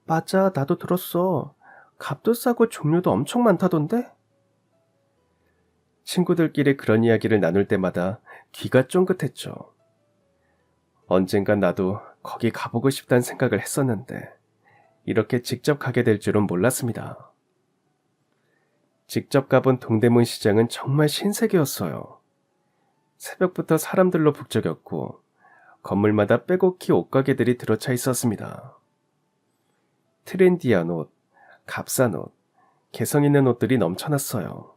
맞아, 나도 들었어. 값도 싸고 종류도 엄청 많다던데? 친구들끼리 그런 이야기를 나눌 때마다 귀가 쫑긋했죠. 언젠간 나도 거기 가보고 싶다는 생각을 했었는데 이렇게 직접 가게 될 줄은 몰랐습니다. 직접 가본 동대문 시장은 정말 신세계였어요. 새벽부터 사람들로 북적였고 건물마다 빼곡히 옷가게들이 들어차 있었습니다. 트렌디한 옷, 값싼 옷, 개성 있는 옷들이 넘쳐났어요.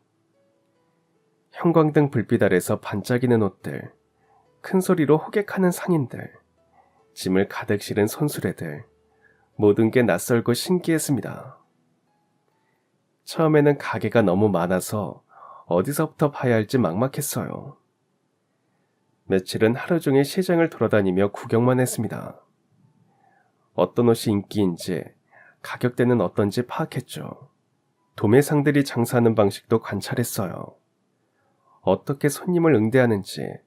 형광등 불빛 아래서 반짝이는 옷들, 큰 소리로 호객하는 상인들, 짐을 가득 실은 손수레들, 모든 게 낯설고 신기했습니다. 처음에는 가게가 너무 많아서 어디서부터 봐야 할지 막막했어요. 며칠은 하루 종일 시장을 돌아다니며 구경만 했습니다. 어떤 옷이 인기인지, 가격대는 어떤지 파악했죠. 도매상들이 장사하는 방식도 관찰했어요. 어떻게 손님을 응대하는지,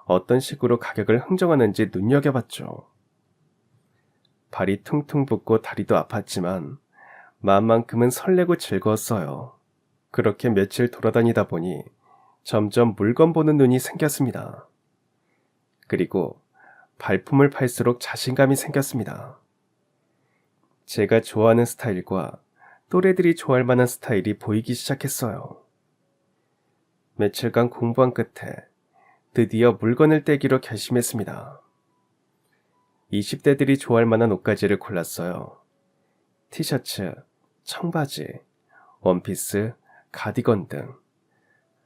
어떤 식으로 가격을 흥정하는지 눈여겨봤죠. 발이 퉁퉁 붓고 다리도 아팠지만 마음만큼은 설레고 즐거웠어요. 그렇게 며칠 돌아다니다 보니 점점 물건 보는 눈이 생겼습니다. 그리고 발품을 팔수록 자신감이 생겼습니다. 제가 좋아하는 스타일과 또래들이 좋아할 만한 스타일이 보이기 시작했어요. 며칠간 공부한 끝에 드디어 물건을 떼기로 결심했습니다. 20대들이 좋아할 만한 옷가지를 골랐어요. 티셔츠, 청바지, 원피스, 가디건 등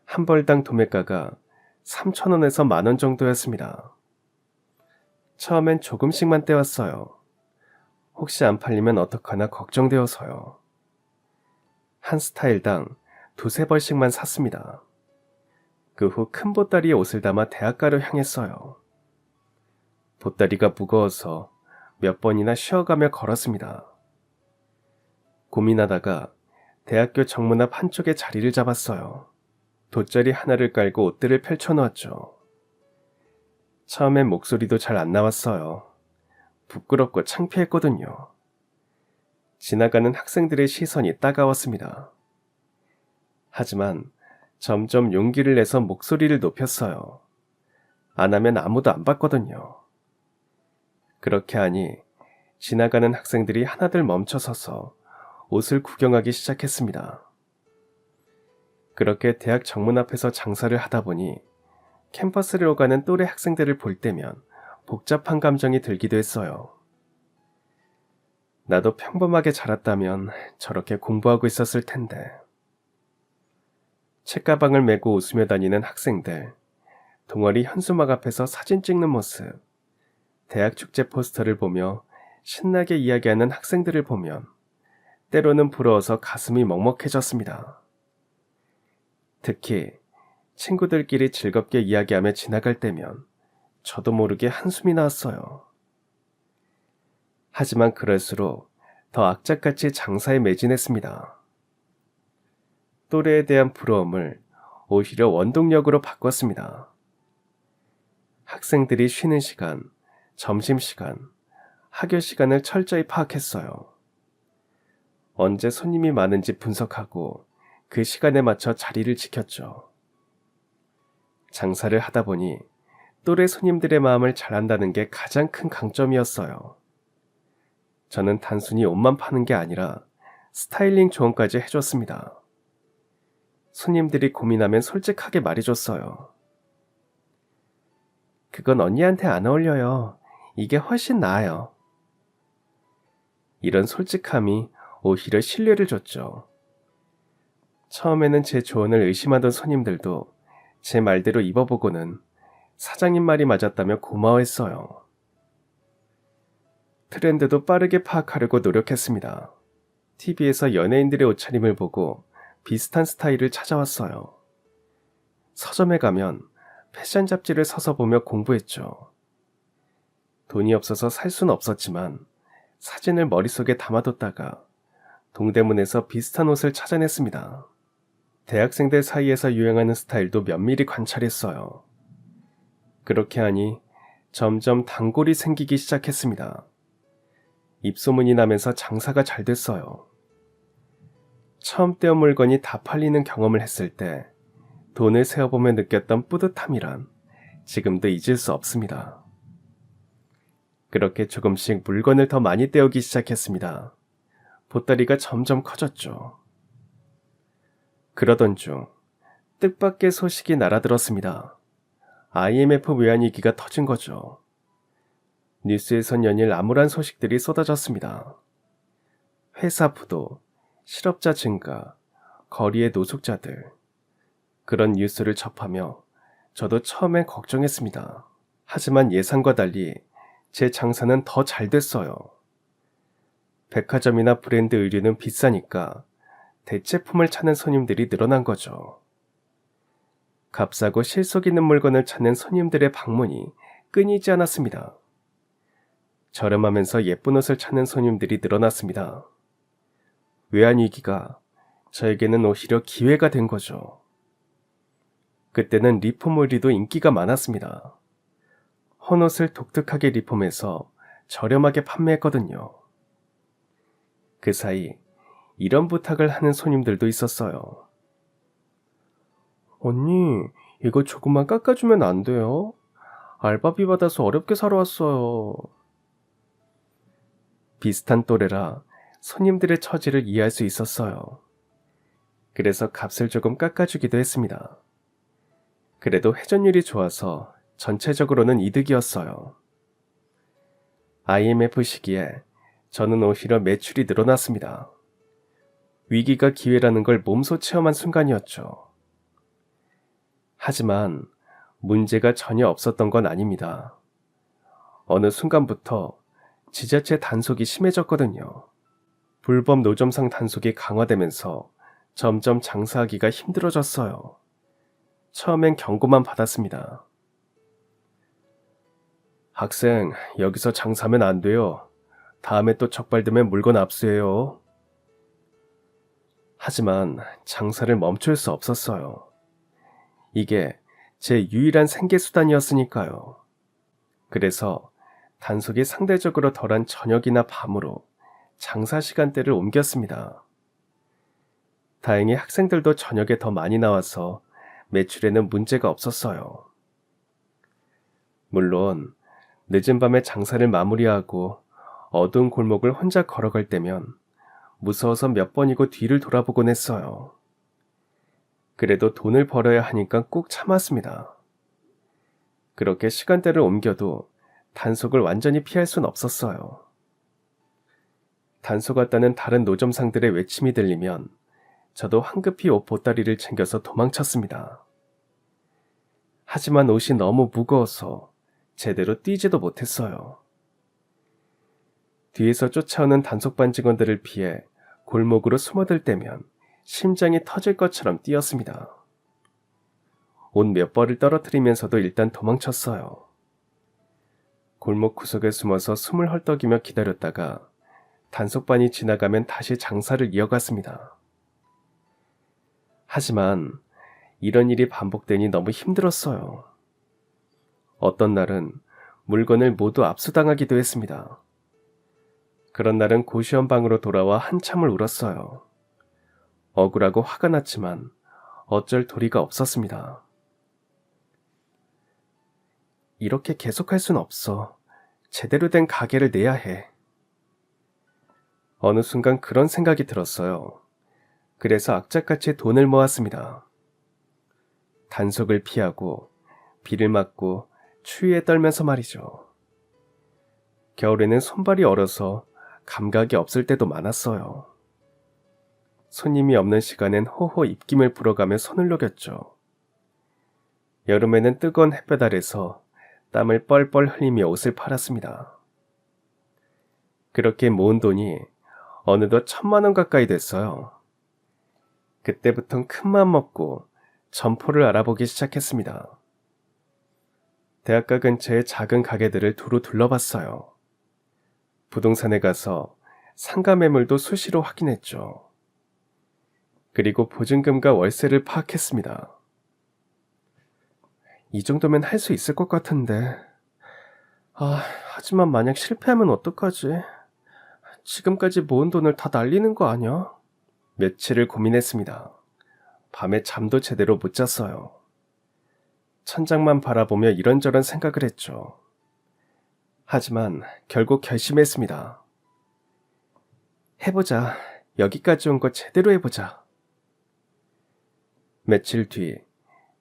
한 벌당 도매가가 3,000원에서 만원 정도였습니다. 처음엔 조금씩만 떼왔어요. 혹시 안 팔리면 어떡하나 걱정되어서요. 한 스타일당 두세 벌씩만 샀습니다. 그 후 큰 보따리에 옷을 담아 대학가로 향했어요. 보따리가 무거워서 몇 번이나 쉬어가며 걸었습니다. 고민하다가 대학교 정문 앞 한쪽에 자리를 잡았어요. 돗자리 하나를 깔고 옷들을 펼쳐놓았죠. 처음엔 목소리도 잘 안 나왔어요. 부끄럽고 창피했거든요. 지나가는 학생들의 시선이 따가웠습니다. 하지만 점점 용기를 내서 목소리를 높였어요. 안 하면 아무도 안 봤거든요. 그렇게 하니 지나가는 학생들이 하나둘 멈춰서서 옷을 구경하기 시작했습니다. 그렇게 대학 정문 앞에서 장사를 하다 보니 캠퍼스를 오가는 또래 학생들을 볼 때면 복잡한 감정이 들기도 했어요. 나도 평범하게 자랐다면 저렇게 공부하고 있었을 텐데. 책가방을 메고 웃으며 다니는 학생들, 동아리 현수막 앞에서 사진 찍는 모습, 대학 축제 포스터를 보며 신나게 이야기하는 학생들을 보면 때로는 부러워서 가슴이 먹먹해졌습니다. 특히 친구들끼리 즐겁게 이야기하며 지나갈 때면 저도 모르게 한숨이 나왔어요. 하지만 그럴수록 더 악착같이 장사에 매진했습니다. 또래에 대한 부러움을 오히려 원동력으로 바꿨습니다. 학생들이 쉬는 시간, 점심시간, 학교 시간을 철저히 파악했어요. 언제 손님이 많은지 분석하고 그 시간에 맞춰 자리를 지켰죠. 장사를 하다 보니 또래 손님들의 마음을 잘 안다는 게 가장 큰 강점이었어요. 저는 단순히 옷만 파는 게 아니라 스타일링 조언까지 해줬습니다. 손님들이 고민하면 솔직하게 말해줬어요. 그건 언니한테 안 어울려요. 이게 훨씬 나아요. 이런 솔직함이 오히려 신뢰를 줬죠. 처음에는 제 조언을 의심하던 손님들도 제 말대로 입어보고는 사장님 말이 맞았다며 고마워했어요. 트렌드도 빠르게 파악하려고 노력했습니다. TV에서 연예인들의 옷차림을 보고 비슷한 스타일을 찾아왔어요. 서점에 가면 패션 잡지를 사서 보며 공부했죠. 돈이 없어서 살 수는 없었지만 사진을 머릿속에 담아뒀다가 동대문에서 비슷한 옷을 찾아냈습니다. 대학생들 사이에서 유행하는 스타일도 면밀히 관찰했어요. 그렇게 하니 점점 단골이 생기기 시작했습니다. 입소문이 나면서 장사가 잘 됐어요. 처음 떼온 물건이 다 팔리는 경험을 했을 때 돈을 세어보며 느꼈던 뿌듯함이란 지금도 잊을 수 없습니다. 그렇게 조금씩 물건을 더 많이 떼오기 시작했습니다. 보따리가 점점 커졌죠. 그러던 중 뜻밖의 소식이 날아들었습니다. IMF 외환위기가 터진 거죠. 뉴스에선 연일 암울한 소식들이 쏟아졌습니다. 회사 부도, 실업자 증가, 거리의 노숙자들. 그런 뉴스를 접하며 저도 처음엔 걱정했습니다. 하지만 예상과 달리 제 장사는 더 잘 됐어요. 백화점이나 브랜드 의류는 비싸니까 대체품을 찾는 손님들이 늘어난 거죠. 값싸고 실속 있는 물건을 찾는 손님들의 방문이 끊이지 않았습니다. 저렴하면서 예쁜 옷을 찾는 손님들이 늘어났습니다. 외환위기가 저에게는 오히려 기회가 된 거죠. 그때는 리폼 의류도 인기가 많았습니다. 헌옷을 독특하게 리폼해서 저렴하게 판매했거든요. 그 사이 이런 부탁을 하는 손님들도 있었어요. 언니, 이거 조금만 깎아주면 안 돼요? 알바비 받아서 어렵게 사러 왔어요. 비슷한 또래라 손님들의 처지를 이해할 수 있었어요. 그래서 값을 조금 깎아주기도 했습니다. 그래도 회전율이 좋아서 전체적으로는 이득이었어요. IMF 시기에 저는 오히려 매출이 늘어났습니다. 위기가 기회라는 걸 몸소 체험한 순간이었죠. 하지만 문제가 전혀 없었던 건 아닙니다. 어느 순간부터 지자체 단속이 심해졌거든요. 불법 노점상 단속이 강화되면서 점점 장사하기가 힘들어졌어요. 처음엔 경고만 받았습니다. 학생, 여기서 장사하면 안 돼요. 다음에 또 적발되면 물건 압수해요. 하지만 장사를 멈출 수 없었어요. 이게 제 유일한 생계수단이었으니까요. 그래서 단속이 상대적으로 덜한 저녁이나 밤으로 장사 시간대를 옮겼습니다. 다행히 학생들도 저녁에 더 많이 나와서 매출에는 문제가 없었어요. 물론 늦은 밤에 장사를 마무리하고 어두운 골목을 혼자 걸어갈 때면 무서워서 몇 번이고 뒤를 돌아보곤 했어요. 그래도 돈을 벌어야 하니까 꾹 참았습니다. 그렇게 시간대를 옮겨도 단속을 완전히 피할 순 없었어요. 단속 왔다는 다른 노점상들의 외침이 들리면 저도 황급히 옷 보따리를 챙겨서 도망쳤습니다. 하지만 옷이 너무 무거워서 제대로 뛰지도 못했어요. 뒤에서 쫓아오는 단속반 직원들을 피해 골목으로 숨어들 때면 심장이 터질 것처럼 뛰었습니다. 옷 몇 벌을 떨어뜨리면서도 일단 도망쳤어요. 골목 구석에 숨어서 숨을 헐떡이며 기다렸다가 단속반이 지나가면 다시 장사를 이어갔습니다. 하지만 이런 일이 반복되니 너무 힘들었어요. 어떤 날은 물건을 모두 압수당하기도 했습니다. 그런 날은 고시원 방으로 돌아와 한참을 울었어요. 억울하고 화가 났지만 어쩔 도리가 없었습니다. 이렇게 계속할 순 없어. 제대로 된 가게를 내야 해. 어느 순간 그런 생각이 들었어요. 그래서 악착같이 돈을 모았습니다. 단속을 피하고 비를 맞고 추위에 떨면서 말이죠. 겨울에는 손발이 얼어서 감각이 없을 때도 많았어요. 손님이 없는 시간엔 호호 입김을 불어가며 손을 녹였죠. 여름에는 뜨거운 햇볕 아래서 땀을 뻘뻘 흘리며 옷을 팔았습니다. 그렇게 모은 돈이 어느덧 1,000만 원 가까이 됐어요. 그때부턴 큰맘 먹고 점포를 알아보기 시작했습니다. 대학가 근처의 작은 가게들을 두루 둘러봤어요. 부동산에 가서 상가 매물도 수시로 확인했죠. 그리고 보증금과 월세를 파악했습니다. 이 정도면 할 수 있을 것 같은데. 하지만 만약 실패하면 어떡하지? 지금까지 모은 돈을 다 날리는 거 아니야? 며칠을 고민했습니다. 밤에 잠도 제대로 못 잤어요. 천장만 바라보며 이런저런 생각을 했죠. 하지만 결국 결심했습니다. 해보자. 여기까지 온 거 제대로 해보자. 며칠 뒤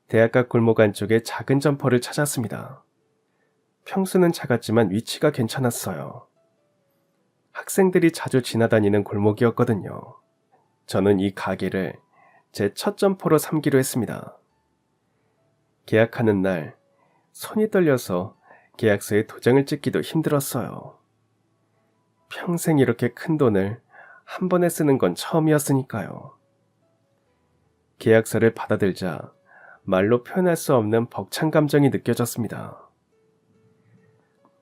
대학가 골목 안쪽에 작은 점퍼를 찾았습니다. 평수는 작았지만 위치가 괜찮았어요. 학생들이 자주 지나다니는 골목이었거든요. 저는 이 가게를 제 첫 점포로 삼기로 했습니다. 계약하는 날 손이 떨려서 계약서에 도장을 찍기도 힘들었어요. 평생 이렇게 큰 돈을 한 번에 쓰는 건 처음이었으니까요. 계약서를 받아들자 말로 표현할 수 없는 벅찬 감정이 느껴졌습니다.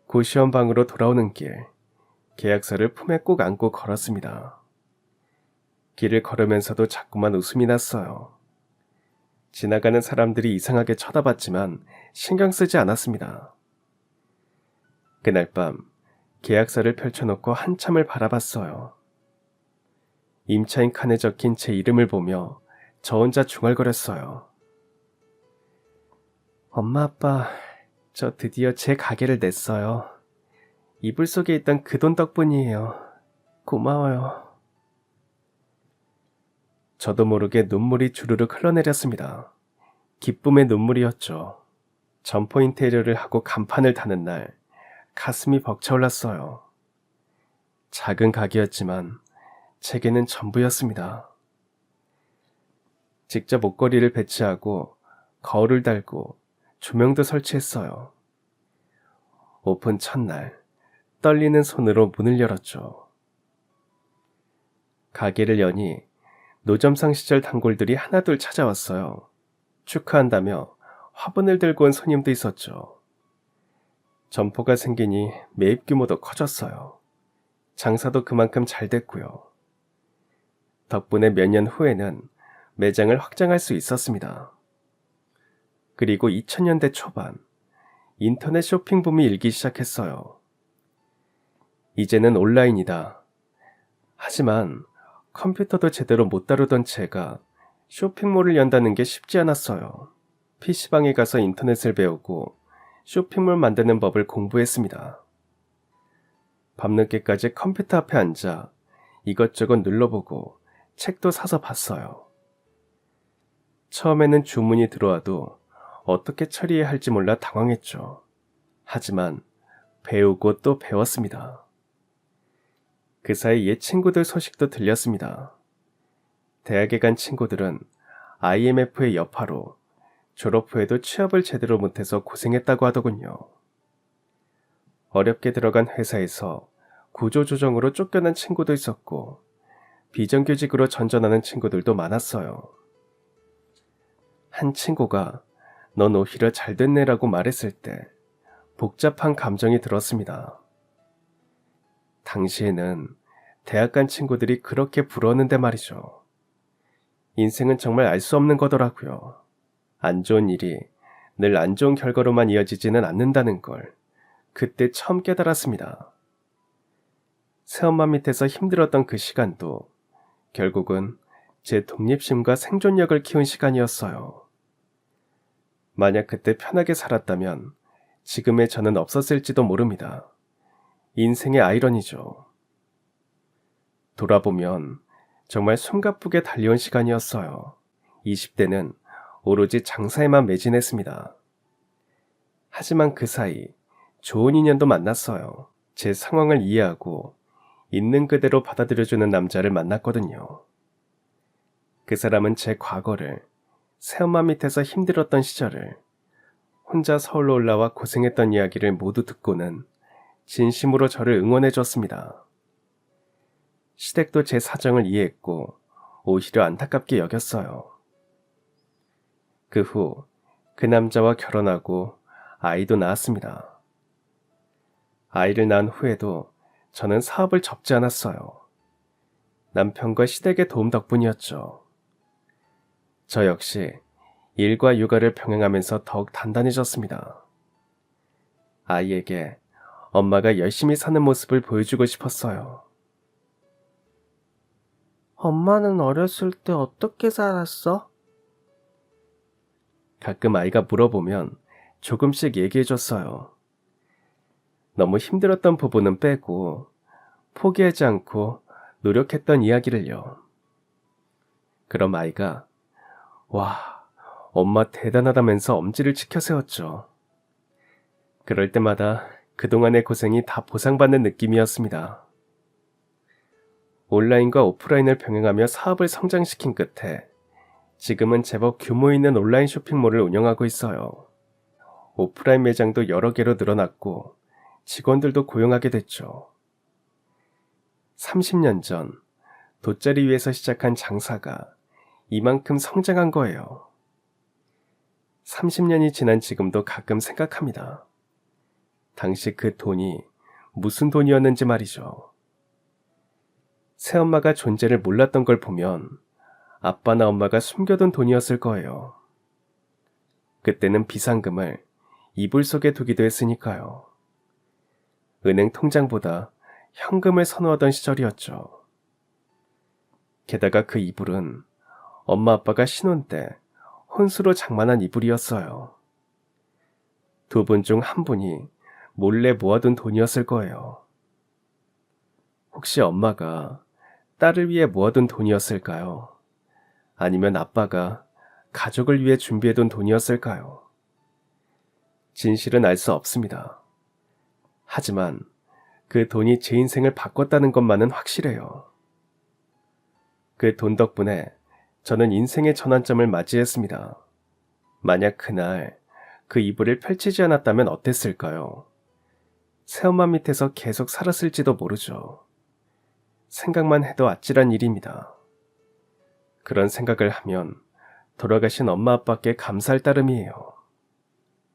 고시원 방으로 돌아오는 길, 계약서를 품에 꼭 안고 걸었습니다. 길을 걸으면서도 자꾸만 웃음이 났어요. 지나가는 사람들이 이상하게 쳐다봤지만 신경 쓰지 않았습니다. 그날 밤 계약서를 펼쳐놓고 한참을 바라봤어요. 임차인 칸에 적힌 제 이름을 보며 저 혼자 중얼거렸어요. 엄마 아빠, 저 드디어 제 가게를 냈어요. 이불 속에 있던 그 돈 덕분이에요. 고마워요. 저도 모르게 눈물이 주르륵 흘러내렸습니다. 기쁨의 눈물이었죠. 점포 인테리어를 하고 간판을 다는 날 가슴이 벅차올랐어요. 작은 가게였지만 제게는 전부였습니다. 직접 옷걸이를 배치하고 거울을 달고 조명도 설치했어요. 오픈 첫날 떨리는 손으로 문을 열었죠. 가게를 여니 노점상 시절 단골들이 하나둘 찾아왔어요. 축하한다며 화분을 들고 온 손님도 있었죠. 점포가 생기니 매입 규모도 커졌어요. 장사도 그만큼 잘 됐고요. 덕분에 몇 년 후에는 매장을 확장할 수 있었습니다. 그리고 2000년대 초반 인터넷 쇼핑 붐이 일기 시작했어요. 이제는 온라인이다. 하지만 컴퓨터도 제대로 못 다루던 제가 쇼핑몰을 연다는 게 쉽지 않았어요. PC방에 가서 인터넷을 배우고 쇼핑몰 만드는 법을 공부했습니다. 밤늦게까지 컴퓨터 앞에 앉아 이것저것 눌러보고 책도 사서 봤어요. 처음에는 주문이 들어와도 어떻게 처리해야 할지 몰라 당황했죠. 하지만 배우고 또 배웠습니다. 그 사이 옛 친구들 소식도 들렸습니다. 대학에 간 친구들은 IMF의 여파로 졸업 후에도 취업을 제대로 못해서 고생했다고 하더군요. 어렵게 들어간 회사에서 구조조정으로 쫓겨난 친구도 있었고 비정규직으로 전전하는 친구들도 많았어요. 한 친구가 넌 오히려 잘 됐네라고 말했을 때 복잡한 감정이 들었습니다. 당시에는 대학 간 친구들이 그렇게 부러웠는데 말이죠. 인생은 정말 알 수 없는 거더라고요. 안 좋은 일이 늘 안 좋은 결과로만 이어지지는 않는다는 걸 그때 처음 깨달았습니다. 새엄마 밑에서 힘들었던 그 시간도 결국은 제 독립심과 생존력을 키운 시간이었어요. 만약 그때 편하게 살았다면 지금의 저는 없었을지도 모릅니다. 인생의 아이러니죠. 돌아보면 정말 숨가쁘게 달려온 시간이었어요. 20대는 오로지 장사에만 매진했습니다. 하지만 그 사이 좋은 인연도 만났어요. 제 상황을 이해하고 있는 그대로 받아들여주는 남자를 만났거든요. 그 사람은 제 과거를, 새엄마 밑에서 힘들었던 시절을, 혼자 서울로 올라와 고생했던 이야기를 모두 듣고는 진심으로 저를 응원해 줬습니다. 시댁도 제 사정을 이해했고 오히려 안타깝게 여겼어요. 그 후 그 남자와 결혼하고 아이도 낳았습니다. 아이를 낳은 후에도 저는 사업을 접지 않았어요. 남편과 시댁의 도움 덕분이었죠. 저 역시 일과 육아를 병행하면서 더욱 단단해졌습니다. 아이에게 엄마가 열심히 사는 모습을 보여주고 싶었어요. 엄마는 어렸을 때 어떻게 살았어? 가끔 아이가 물어보면 조금씩 얘기해줬어요. 너무 힘들었던 부분은 빼고 포기하지 않고 노력했던 이야기를요. 그럼 아이가 와, 엄마 대단하다면서 엄지를 치켜 세웠죠. 그럴 때마다 그동안의 고생이 다 보상받는 느낌이었습니다. 온라인과 오프라인을 병행하며 사업을 성장시킨 끝에 지금은 제법 규모 있는 온라인 쇼핑몰을 운영하고 있어요. 오프라인 매장도 여러 개로 늘어났고 직원들도 고용하게 됐죠. 30년 전 돗자리 위에서 시작한 장사가 이만큼 성장한 거예요. 30년이 지난 지금도 가끔 생각합니다. 당시 그 돈이 무슨 돈이었는지 말이죠. 새엄마가 존재를 몰랐던 걸 보면 아빠나 엄마가 숨겨둔 돈이었을 거예요. 그때는 비상금을 이불 속에 두기도 했으니까요. 은행 통장보다 현금을 선호하던 시절이었죠. 게다가 그 이불은 엄마 아빠가 신혼 때 혼수로 장만한 이불이었어요. 두 분 중 한 분이 몰래 모아둔 돈이었을 거예요. 혹시 엄마가 딸을 위해 모아둔 돈이었을까요? 아니면 아빠가 가족을 위해 준비해둔 돈이었을까요? 진실은 알 수 없습니다. 하지만 그 돈이 제 인생을 바꿨다는 것만은 확실해요. 그 돈 덕분에 저는 인생의 전환점을 맞이했습니다. 만약 그날 그 이불을 펼치지 않았다면 어땠을까요? 새엄마 밑에서 계속 살았을지도 모르죠. 생각만 해도 아찔한 일입니다. 그런 생각을 하면 돌아가신 엄마 아빠께 감사할 따름이에요.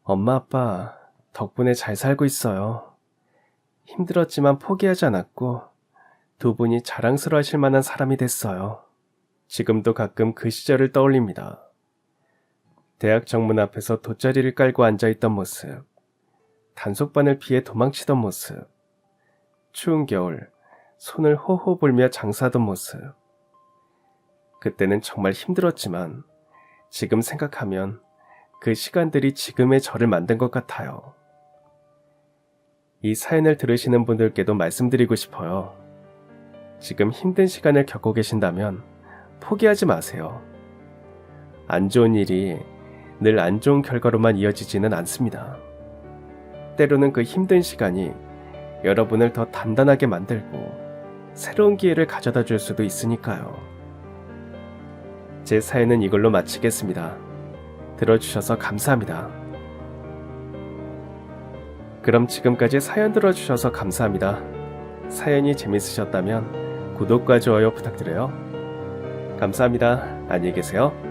엄마 아빠 덕분에 잘 살고 있어요. 힘들었지만 포기하지 않았고 두 분이 자랑스러워하실 만한 사람이 됐어요. 지금도 가끔 그 시절을 떠올립니다. 대학 정문 앞에서 돗자리를 깔고 앉아있던 모습, 단속반을 피해 도망치던 모습, 추운 겨울 손을 호호 불며 장사하던 모습. 그때는 정말 힘들었지만 지금 생각하면 그 시간들이 지금의 저를 만든 것 같아요. 이 사연을 들으시는 분들께도 말씀드리고 싶어요. 지금 힘든 시간을 겪고 계신다면 포기하지 마세요. 안 좋은 일이 늘 안 좋은 결과로만 이어지지는 않습니다. 때로는 그 힘든 시간이 여러분을 더 단단하게 만들고 새로운 기회를 가져다 줄 수도 있으니까요. 제 사연은 이걸로 마치겠습니다. 들어주셔서 감사합니다. 그럼 지금까지 사연 들어주셔서 감사합니다. 사연이 재밌으셨다면 구독과 좋아요 부탁드려요. 감사합니다. 안녕히 계세요.